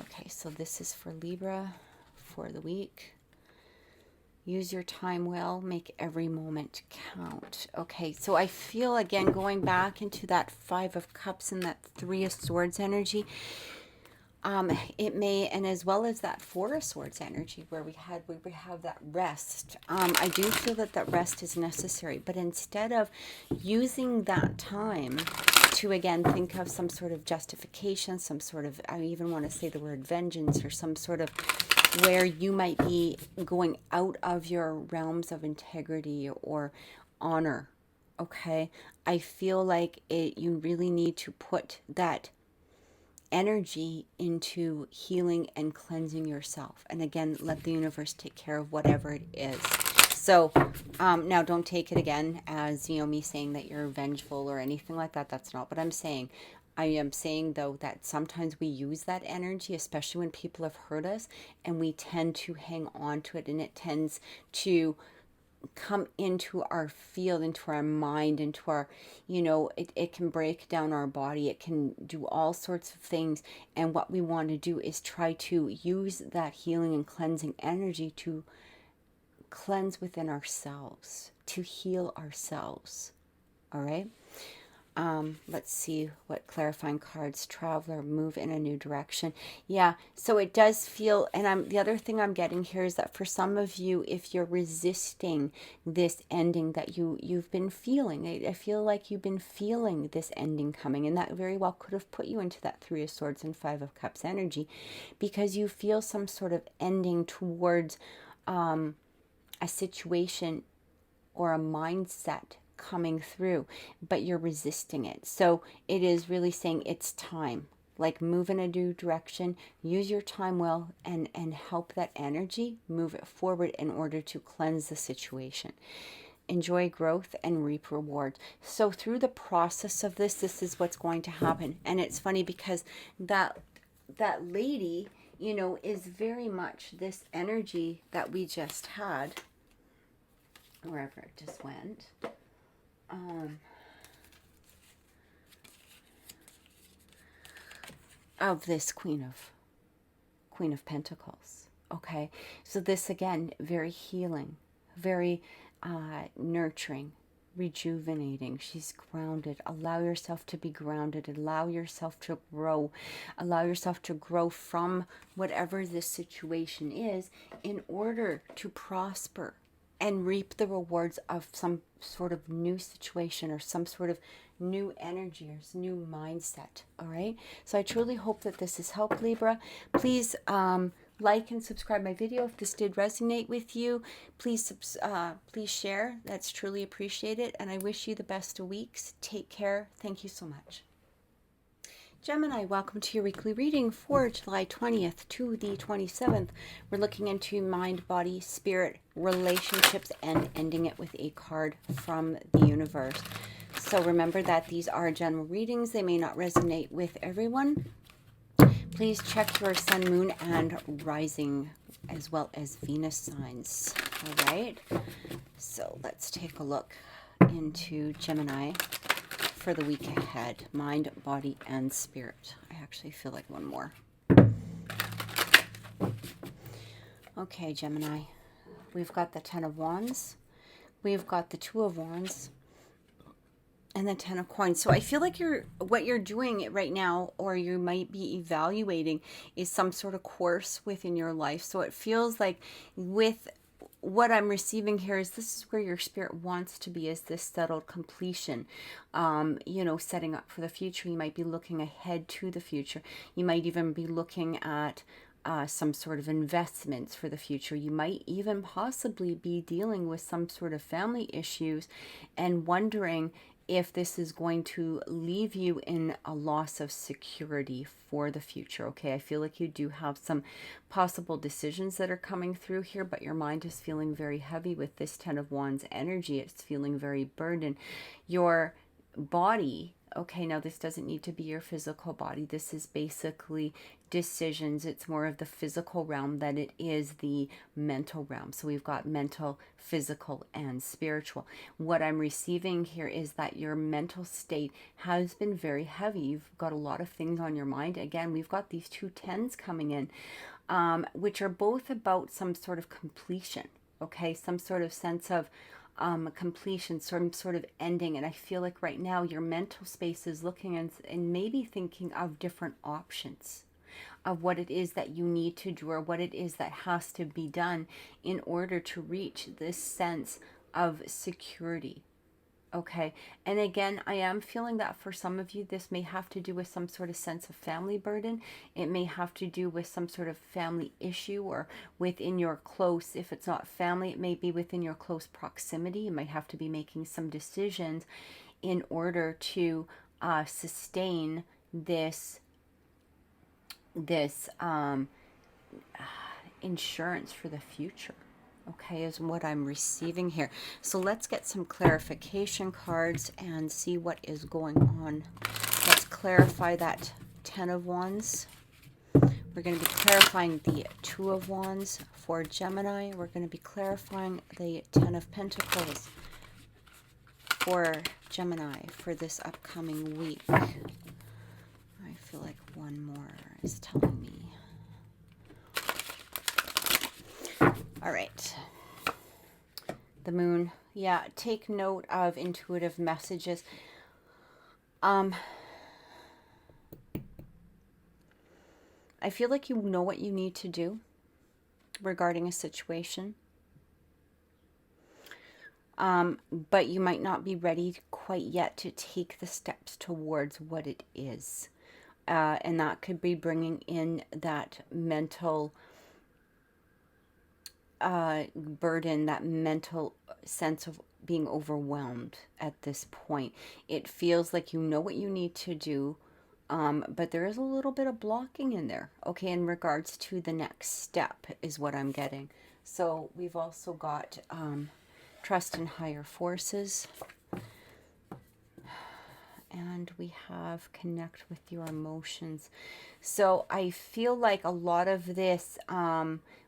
Okay, so this is for Libra for the week. Use your time well. Make every moment count. Okay, so I feel, again, going back into that Five of Cups and that Three of Swords energy, it may, and as well as that Four of Swords energy where we have that rest. I do feel that rest is necessary, but instead of using that time to, again, think of some sort of justification, some sort of, I even want to say the word vengeance, or some sort of where you might be going out of your realms of integrity or honor, okay? I feel like you really need to put that energy into healing and cleansing yourself. And again, let the universe take care of whatever it is. So now don't take it again as, me saying that you're vengeful or anything like that. That's not what I'm saying. I am saying, though, that sometimes we use that energy, especially when people have hurt us, and we tend to hang on to it, and it tends to come into our field, into our mind, into our, it can break down our body. It can do all sorts of things. And what we want to do is try to use that healing and cleansing energy to cleanse within ourselves, to heal ourselves. All right. Let's see what clarifying cards. Traveler, move in a new direction. Yeah, so it does feel, and the other thing I'm getting here is that for some of you, if you're resisting this ending that you've been feeling, I feel like you've been feeling this ending coming, and that very well could have put you into that Three of Swords and Five of Cups energy, because you feel some sort of ending towards a situation or a mindset coming through, but you're resisting it. So it is really saying it's time. Like, move in a new direction, use your time well, and help that energy move it forward in order to cleanse the situation. Enjoy growth and reap rewards. So through the process of this is what's going to happen. And it's funny because that lady, is very much this energy that we just had, wherever it just went. Of this Queen of Pentacles. Okay, so this again, very healing, very nurturing, rejuvenating. She's grounded. Allow yourself to be grounded. Allow yourself to grow. Allow yourself to grow from whatever this situation is in order to prosper and reap the rewards of some sort of new situation or some sort of new energy or new mindset. All right. So I truly hope that this has helped, Libra. Please like and subscribe my video if this did resonate with you. Please share. That's truly appreciated. And I wish you the best of weeks. Take care. Thank you so much. Gemini, welcome to your weekly reading for July 20th to the 27th. We're looking into mind, body, spirit, relationships, and ending it with a card from the universe. So remember that these are general readings. They may not resonate with everyone. Please check your sun, moon, and rising, as well as Venus signs. All right. So let's take a look into Gemini for the week ahead. Mind, body, and spirit. I actually feel like one more. Okay, Gemini. We've got the Ten of Wands. We've got the Two of Wands. And the Ten of Coins. So I feel like what you're doing right now, or you might be evaluating, is some sort of course within your life. So it feels like with what I'm receiving here is this is where your spirit wants to be, is this settled completion, setting up for the future. You might be looking ahead to the future. You might even be looking at some sort of investments for the future. You might even possibly be dealing with some sort of family issues and wondering if this is going to leave you in a loss of security for the future. Okay, I feel like you do have some possible decisions that are coming through here, but your mind is feeling very heavy with this Ten of Wands energy. It's feeling very burdened. Your body, okay, now this doesn't need to be your physical body. This is basically decisions. It's more of the physical realm than it is the mental realm. So we've got mental, physical, and spiritual. What I'm receiving here is that your mental state has been very heavy. You've got a lot of things on your mind. Again, we've got these two tens coming in, which are both about some sort of completion. Okay, some sort of sense of completion, some sort of ending. And I feel like right now your mental space is looking and maybe thinking of different options of what it is that you need to do or what it is that has to be done in order to reach this sense of security. Okay, and again, I am feeling that for some of you, this may have to do with some sort of sense of family burden. It may have to do with some sort of family issue or within your close, if it's not family, it may be within your close proximity. You might have to be making some decisions in order to sustain this insurance for the future. okay, is what I'm receiving here. So let's get some clarification cards and see what is going on. Let's clarify that Ten of Wands. We're going to be clarifying the Two of Wands for Gemini. We're going to be clarifying the Ten of Pentacles for Gemini for this upcoming week. I feel like one more is telling me. All right. The Moon. Yeah, take note of intuitive messages. I feel like you know what you need to do regarding a situation. But you might not be ready quite yet to take the steps towards what it is. And that could be bringing in that mental burden, that mental sense of being overwhelmed at this point. It feels like you know what you need to do, but there is a little bit of blocking in there, okay, in regards to the next step is what I'm getting. So we've also got trust in higher forces. And we have connect with your emotions. So I feel like a lot of this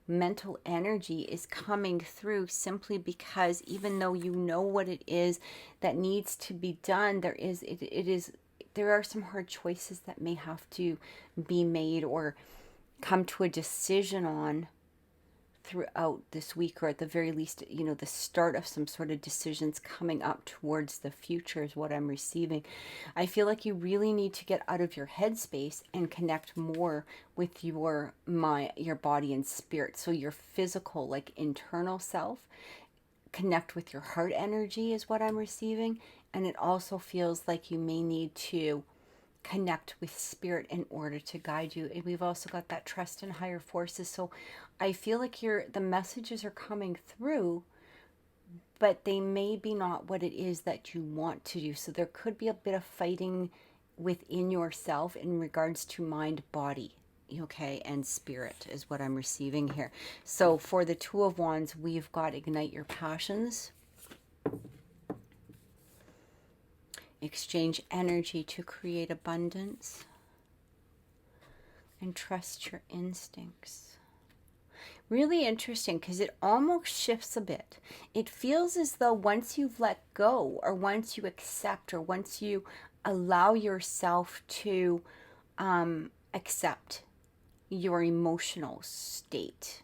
mental energy is coming through simply because even though you know what it is that needs to be done, there are some hard choices that may have to be made or come to a decision on throughout this week, or at the very least, you know, the start of some sort of decisions coming up towards the future is what I'm receiving. I feel like you really need to get out of your headspace and connect more with your mind, your body and spirit. So your physical, like internal self, connect with your heart energy is what I'm receiving. And it also feels like you may need to connect with spirit in order to guide you. And we've also got that trust in higher forces. So I feel like the messages are coming through, but they may be not what it is that you want to do. So there could be a bit of fighting within yourself in regards to mind, body, okay, and spirit is what I'm receiving here. So for the Two of Wands, we've got ignite your passions, exchange energy to create abundance, and trust your instincts. Really interesting because it almost shifts a bit. It feels as though once you've let go, or once you accept, or once you allow yourself to accept your emotional state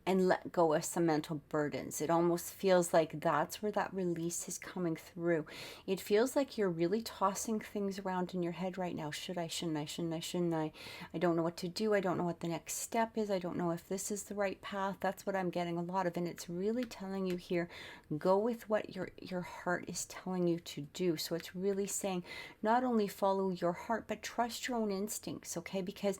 and let go of some mental burdens, it almost feels like that's where that release is coming through. It feels like you're really tossing things around in your head right now. Should I, shouldn't I, shouldn't I, shouldn't I? I don't know what to do. I don't know what the next step is. I don't know if this is the right path. That's what I'm getting a lot of. And it's really telling you here, go with what your heart is telling you to do. So it's really saying not only follow your heart, but trust your own instincts, okay? Because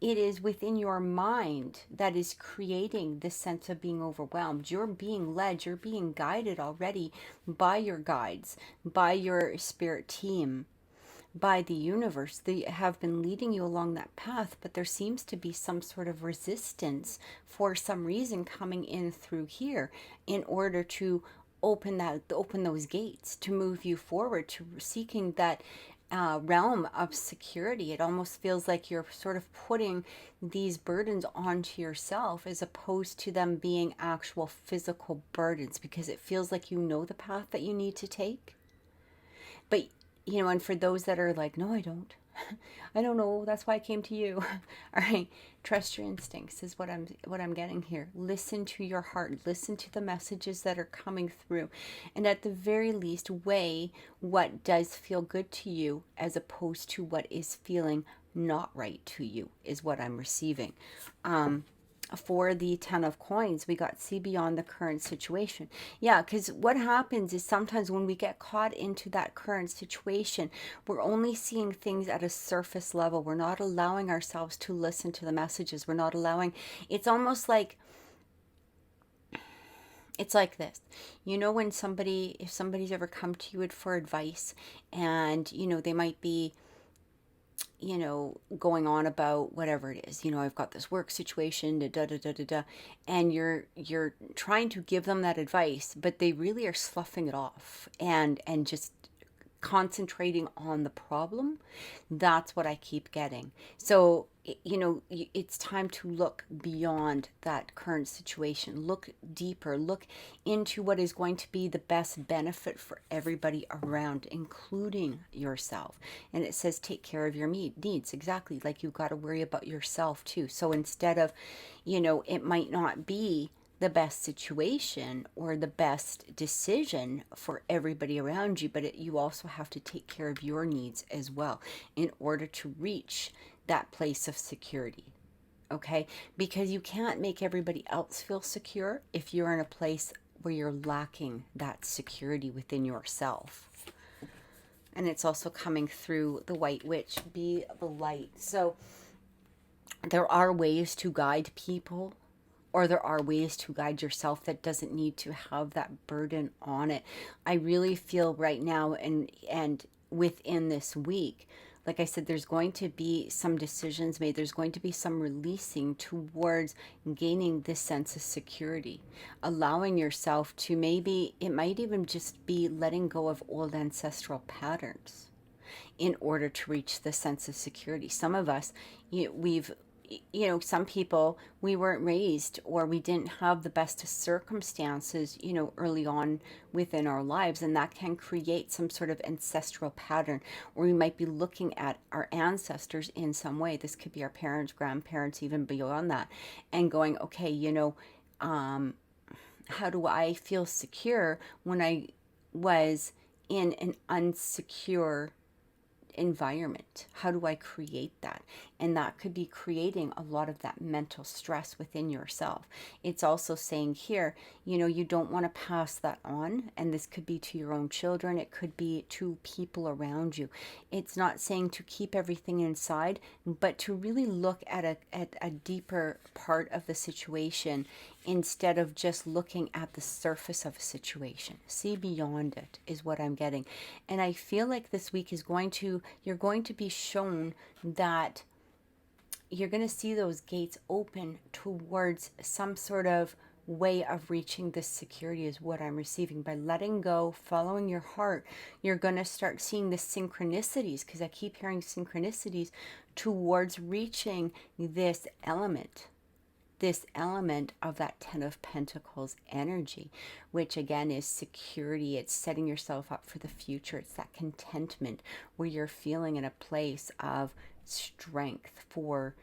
it is within your mind that is creating this sense of being overwhelmed. You're being led, you're being guided already by your guides, by your spirit team, by the universe. They have been leading you along that path, but there seems to be some sort of resistance for some reason coming in through here in order to open those gates, to move you forward, to seeking that realm of security. It almost feels like you're sort of putting these burdens onto yourself as opposed to them being actual physical burdens, because it feels like you know the path that you need to take. But, you know, and for those that are like, no, I don't. I don't know. That's why I came to you. All right. Trust your instincts is what I'm getting here. Listen to your heart. Listen to the messages that are coming through. And at the very least, weigh what does feel good to you as opposed to what is feeling not right to you is what I'm receiving. For the Ten of Coins, we got see beyond the current situation. Yeah, because what happens is sometimes when we get caught into that current situation, we're only seeing things at a surface level. We're not allowing ourselves to listen to the messages. We're not allowing, it's almost like, it's like this, you know, when if somebody's ever come to you for advice and, you know, they might be, you know, going on about whatever it is. You know, I've got this work situation, da da da da da, da, and you're trying to give them that advice, but they really are sloughing it off and just concentrating on the problem. That's what I keep getting. So, you know, it's time to look beyond that current situation, look deeper, look into what is going to be the best benefit for everybody around, including yourself. And it says take care of your needs. Exactly, like you've got to worry about yourself too. So instead of, you know, it might not be the best situation or the best decision for everybody around you, but you also have to take care of your needs as well in order to reach that place of security. Okay? Because you can't make everybody else feel secure if you're in a place where you're lacking that security within yourself. And it's also coming through the White Witch, be the light. So there are ways to guide people, or there are ways to guide yourself that doesn't need to have that burden on it. I really feel right now and within this week, like I said, there's going to be some decisions made. There's going to be some releasing towards gaining this sense of security, allowing yourself to, maybe it might even just be letting go of old ancestral patterns in order to reach the sense of security. Some of us, some people, we weren't raised, or we didn't have the best of circumstances, early on within our lives. And that can create some sort of ancestral pattern, or we might be looking at our ancestors in some way. This could be our parents, grandparents, even beyond that, and going, okay, how do I feel secure when I was in an unsecure environment? How do I create that? And that could be creating a lot of that mental stress within yourself. It's also saying here, you don't want to pass that on. And this could be to your own children. It could be to people around you. It's not saying to keep everything inside, but to really look at a deeper part of the situation instead of just looking at the surface of a situation. See beyond it is what I'm getting. And I feel like this week you're going to be shown that you're going to see those gates open towards some sort of way of reaching this security, is what I'm receiving. By letting go, following your heart, you're going to start seeing the synchronicities, because I keep hearing synchronicities towards reaching this element of that Ten of Pentacles energy, which again is security. It's setting yourself up for the future. It's that contentment where you're feeling in a place of strength for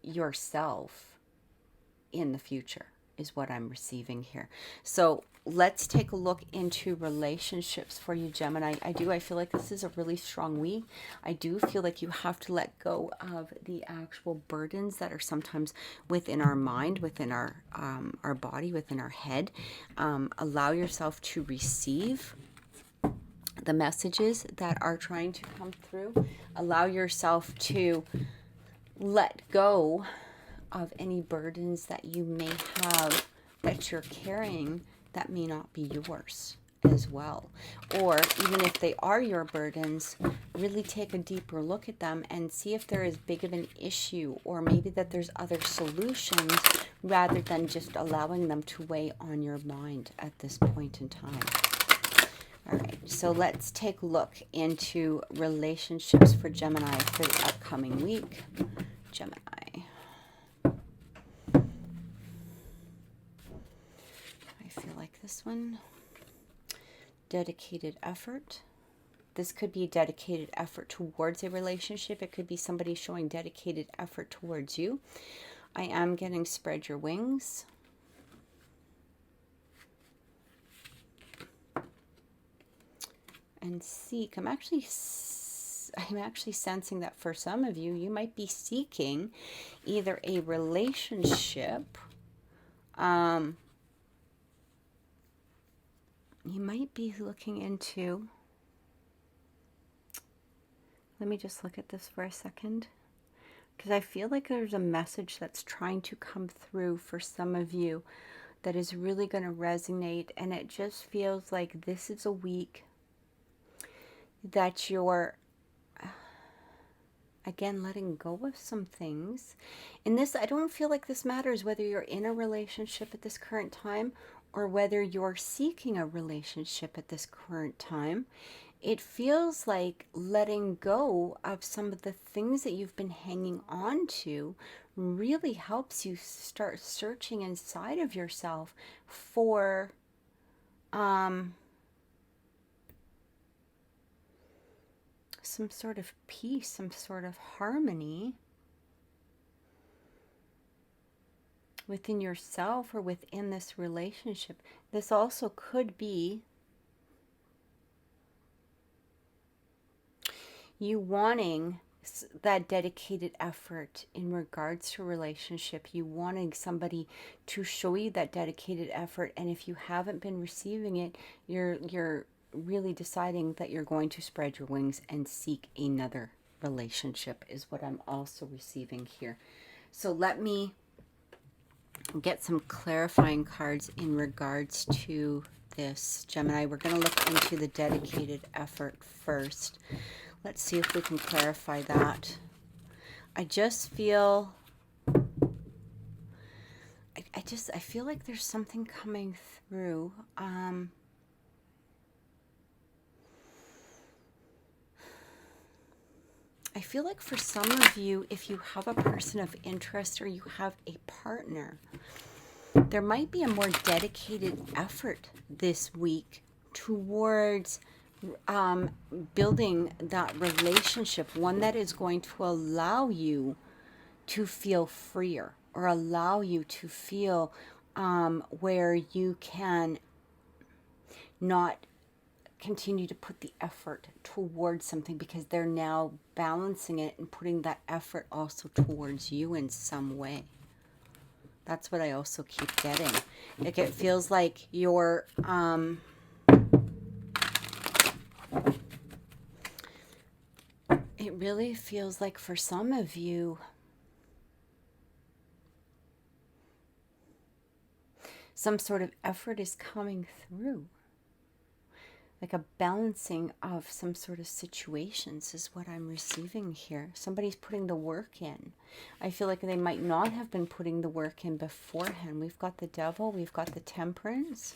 yourself in the future, is what I'm receiving here. So let's take a look into relationships for you, Gemini. I feel like this is a really strong week. I do feel like you have to let go of the actual burdens that are sometimes within our mind, within our body, within our head. Allow yourself to receive the messages that are trying to come through. Allow yourself to let go of any burdens that you may have that you're carrying that may not be yours as well. Or even if they are your burdens, really take a deeper look at them and see if there is big of an issue, or maybe that there's other solutions, rather than just allowing them to weigh on your mind at this point in time. All right, so let's take a look into relationships for Gemini for the upcoming week. Gemini. I feel like this one. Dedicated effort. This could be dedicated effort towards a relationship. It could be somebody showing dedicated effort towards you. I am getting spread your wings. And seek. I'm actually sensing that for some of you, you might be seeking either a relationship. You might be looking into, let me just look at this for a second, because I feel like there's a message that's trying to come through for some of you that is really going to resonate. And it just feels like this is a week that you're Again, letting go of some things. In this, I don't feel like this matters whether you're in a relationship at this current time or whether you're seeking a relationship at this current time. It feels like letting go of some of the things that you've been hanging on to really helps you start searching inside of yourself for some sort of peace, some sort of harmony within yourself or within this relationship. This also could be you wanting that dedicated effort in regards to a relationship, you wanting somebody to show you that dedicated effort, and if you haven't been receiving it, you're really deciding that you're going to spread your wings and seek another relationship is what I'm also receiving here. So let me get some clarifying cards in regards to this, Gemini. We're going to look into the dedicated effort first. Let's see if we can clarify that. I just feel, I feel like there's something coming through. I feel like for some of you, if you have a person of interest or you have a partner, there might be a more dedicated effort this week towards building that relationship, one that is going to allow you to feel freer or allow you to feel where you can not continue to put the effort towards something because they're now balancing it and putting that effort also towards you in some way. That's what I also keep getting. Like it feels like you're it really feels like for some of you some sort of effort is coming through. Like a balancing of some sort of situations is what I'm receiving here. Somebody's putting the work in. I feel like they might not have been putting the work in beforehand. We've got the Devil, we've got the Temperance,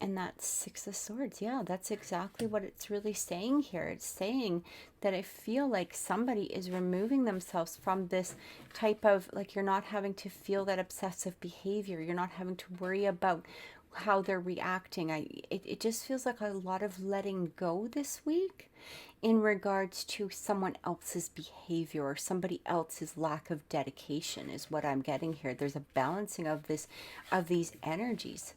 and that's Six of Swords. Yeah, that's exactly what it's really saying here. It's saying that I feel like somebody is removing themselves from this type of, like, you're not having to feel that obsessive behavior. You're not having to worry about how they're reacting. It just feels like a lot of letting go this week in regards to someone else's behavior or somebody else's lack of dedication is what I'm getting here. There's a balancing of these energies.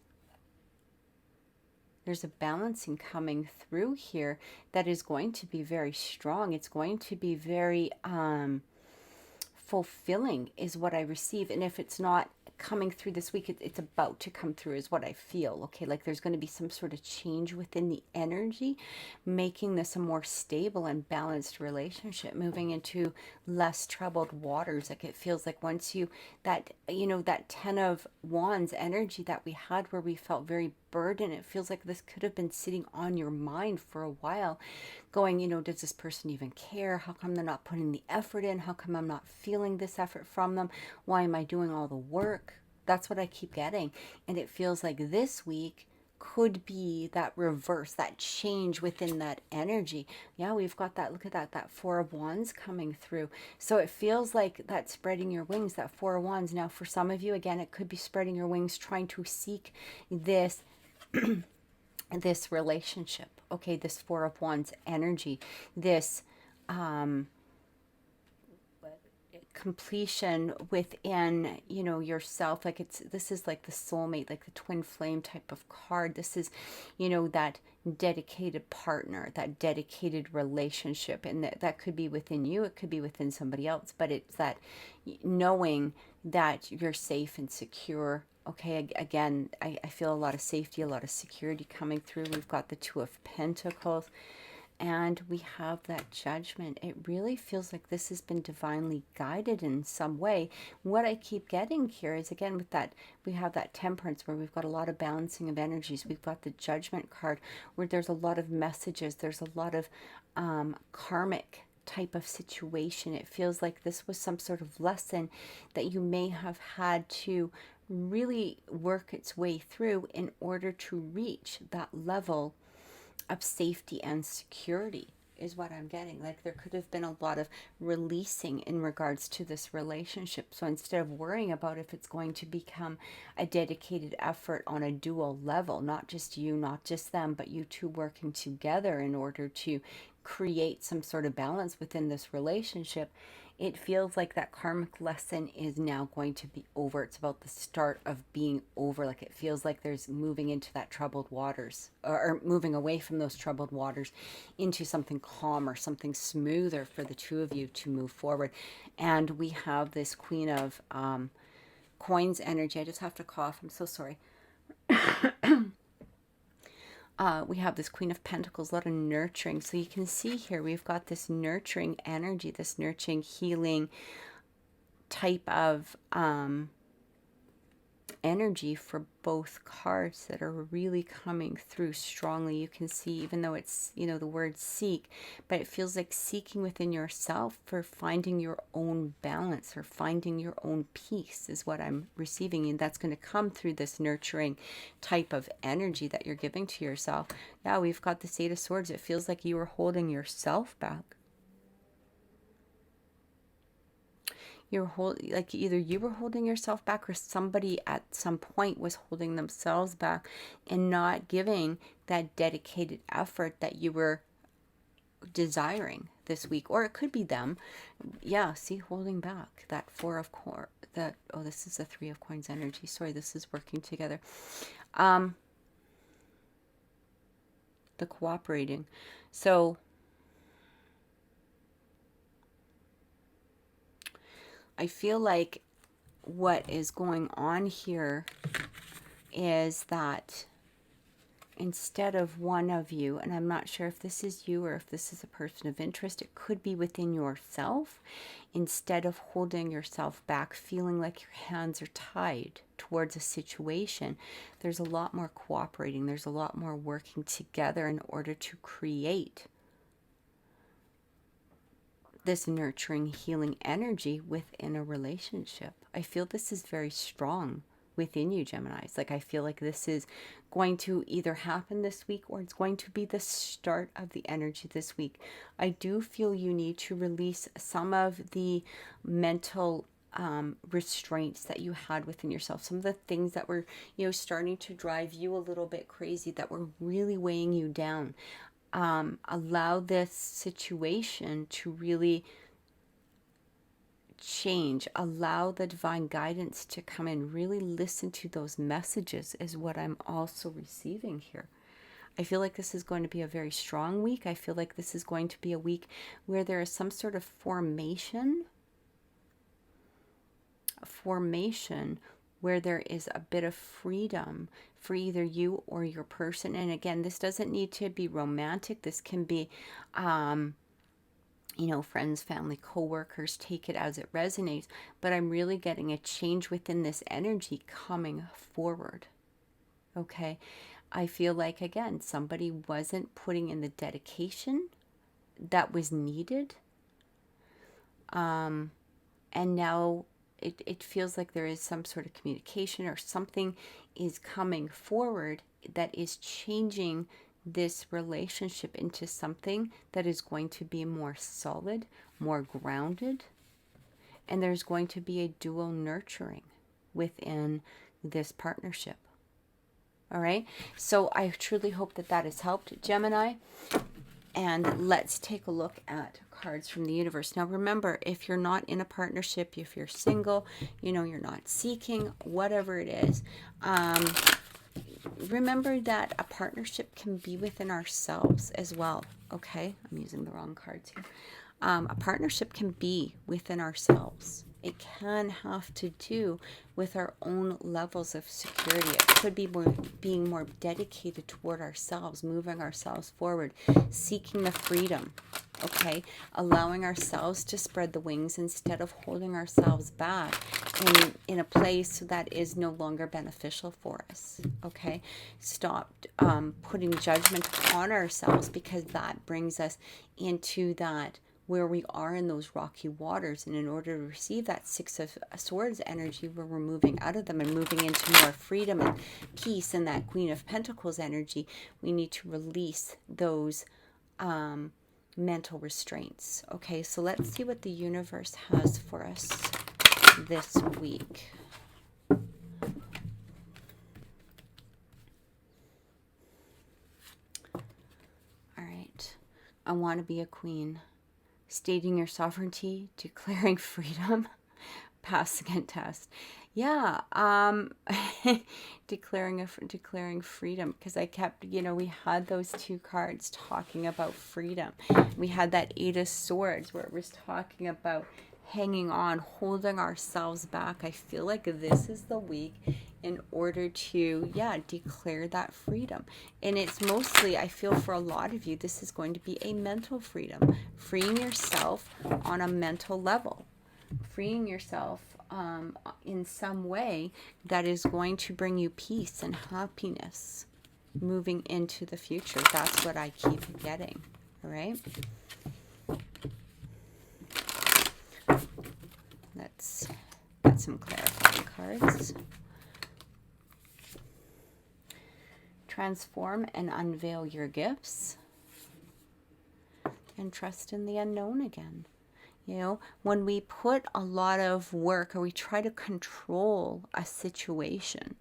There's a balancing coming through here that is going to be very strong. It's going to be very fulfilling is what I receive. And if it's not coming through this week, it's about to come through is what I feel. Okay, like there's going to be some sort of change within the energy, making this a more stable and balanced relationship, moving into less troubled waters. Like it feels like once you, that, you know, that 10 of Wands energy that we had where we felt very burdened, it feels like this could have been sitting on your mind for a while, going, you know, does this person even care? How come they're not putting the effort in? How come I'm not feeling this effort from them? Why am I doing all the work? That's what I keep getting. And it feels like this week could be that reverse, that change within that energy. Yeah, we've got that, look at that Four of Wands coming through. So it feels like that spreading your wings, that Four of Wands. Now for some of you, again, it could be spreading your wings, trying to seek this this relationship. Okay, this Four of Wands energy, this completion within, you know, yourself. Like this is like the soulmate, like the twin flame type of card. This is, you know, that dedicated partner, that dedicated relationship, and that could be within you, it could be within somebody else, but it's that knowing that you're safe and secure. Okay, again, I feel a lot of safety, a lot of security coming through. We've got the Two of Pentacles. And we have that Judgment. It really feels like this has been divinely guided in some way. What I keep getting here is, again, with that, we have that Temperance where we've got a lot of balancing of energies. We've got the Judgment card where there's a lot of messages. There's a lot of karmic type of situation. It feels like this was some sort of lesson that you may have had to really work its way through in order to reach that level of safety and security, is what I'm getting. Like there could have been a lot of releasing in regards to this relationship. So instead of worrying about if it's going to become a dedicated effort on a dual level, not just you, not just them, but you two working together in order to create some sort of balance within this relationship, it feels like that karmic lesson is now going to be over. It's about the start of being over. Like it feels like there's moving into that troubled waters, or moving away from those troubled waters into something calmer, something smoother for the two of you to move forward. And we have this Queen of Coins energy. I just have to cough. I'm so sorry. We have this Queen of Pentacles, a lot of nurturing. So you can see here, we've got this nurturing energy, this nurturing, healing type of energy for both cards that are really coming through strongly. You can see, even though it's, you know, the word seek, but it feels like seeking within yourself for finding your own balance or finding your own peace is what I'm receiving. And that's going to come through this nurturing type of energy that you're giving to yourself. Yeah, we've got the Eight of Swords. It feels like you were holding yourself back. Like either you were holding yourself back or somebody at some point was holding themselves back and not giving that dedicated effort that you were desiring this week. Or it could be them. Yeah, see, holding back. That Four of Coins. Oh, this is the Three of Coins energy. Sorry, this is working together. The cooperating. So I feel like what is going on here is that instead of one of you, and I'm not sure if this is you or if this is a person of interest, it could be within yourself, instead of holding yourself back, feeling like your hands are tied towards a situation, there's a lot more cooperating. There's a lot more working together in order to create this nurturing, healing energy within a relationship. I feel this is very strong within you, Geminis. Like I feel like this is going to either happen this week or it's going to be the start of the energy this week. I do feel you need to release some of the mental restraints that you had within yourself, some of the things that were, you know, starting to drive you a little bit crazy, that were really weighing you down. Allow this situation to really change. Allow the divine guidance to come in. Really listen to those messages is what I'm also receiving here. I feel like this is going to be a very strong week. I feel like this is going to be a week where there is some sort of formation where there is a bit of freedom for either you or your person. And again, this doesn't need to be romantic. This can be, you know, friends, family, co-workers, take it as it resonates. But I'm really getting a change within this energy coming forward. Okay. I feel like, again, somebody wasn't putting in the dedication that was needed. And now it feels like there is some sort of communication or something is coming forward that is changing this relationship into something that is going to be more solid, more grounded, and there's going to be a dual nurturing within this partnership. All right, so I truly hope that that has helped, Gemini. And let's take a look at cards from the universe. Now, remember, if you're not in a partnership, if you're single, you know, you're not seeking, whatever it is, remember that a partnership can be within ourselves as well. Okay, I'm using the wrong cards here. A partnership can be within ourselves. It can have to do with our own levels of security. It could be being more dedicated toward ourselves, moving ourselves forward, seeking the freedom, okay? Allowing ourselves to spread the wings instead of holding ourselves back in a place that is no longer beneficial for us, okay? Stop putting judgment on ourselves, because that brings us into that where we are in those rocky waters. And in order to receive that Six of Swords energy, where we're moving out of them and moving into more freedom and peace, and that Queen of Pentacles energy, we need to release those mental restraints. Okay, so let's see what the universe has for us this week. All right. I want to be a queen. Stating your sovereignty, declaring freedom, passing a test. Yeah, declaring freedom, because I kept, we had those two cards talking about freedom. We had that Eight of Swords where it was talking about hanging on, holding ourselves back. I feel like this is the week in order to, declare that freedom. And it's mostly, I feel for a lot of you, this is going to be a mental freedom, freeing yourself on a mental level, freeing yourself in some way that is going to bring you peace and happiness moving into the future. That's what I keep getting. All right. Let's get some clarifying cards. Transform and unveil your gifts. And trust in the unknown again. When we put a lot of work or we try to control a situation,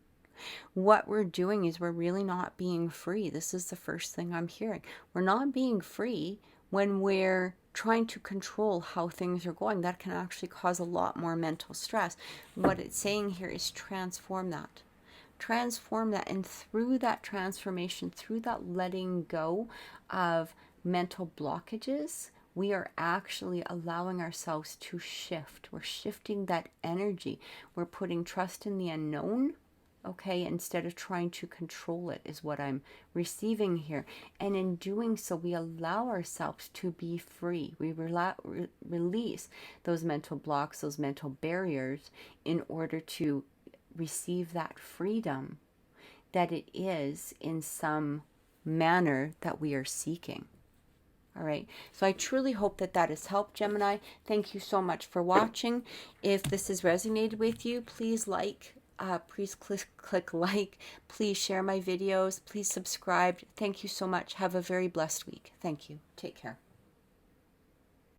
what we're doing is we're really not being free. This is the first thing I'm hearing. We're not being free when we're trying to control how things are going. That can actually cause a lot more mental stress. What it's saying here is transform that. Transform that, and through that transformation, through that letting go of mental blockages, we are actually allowing ourselves to shift. We're shifting that energy. We're putting trust in the unknown, okay, instead of trying to control it, is what I'm receiving here. And in doing so, we allow ourselves to be free. We release those mental blocks, those mental barriers, in order to receive that freedom that it is in some manner that we are seeking. All right. So I truly hope that that has helped, Gemini. Thank you so much for watching. If this has resonated with you, please please click like. Please share my videos. Please subscribe. Thank you so much. Have a very blessed week. Thank you. Take care.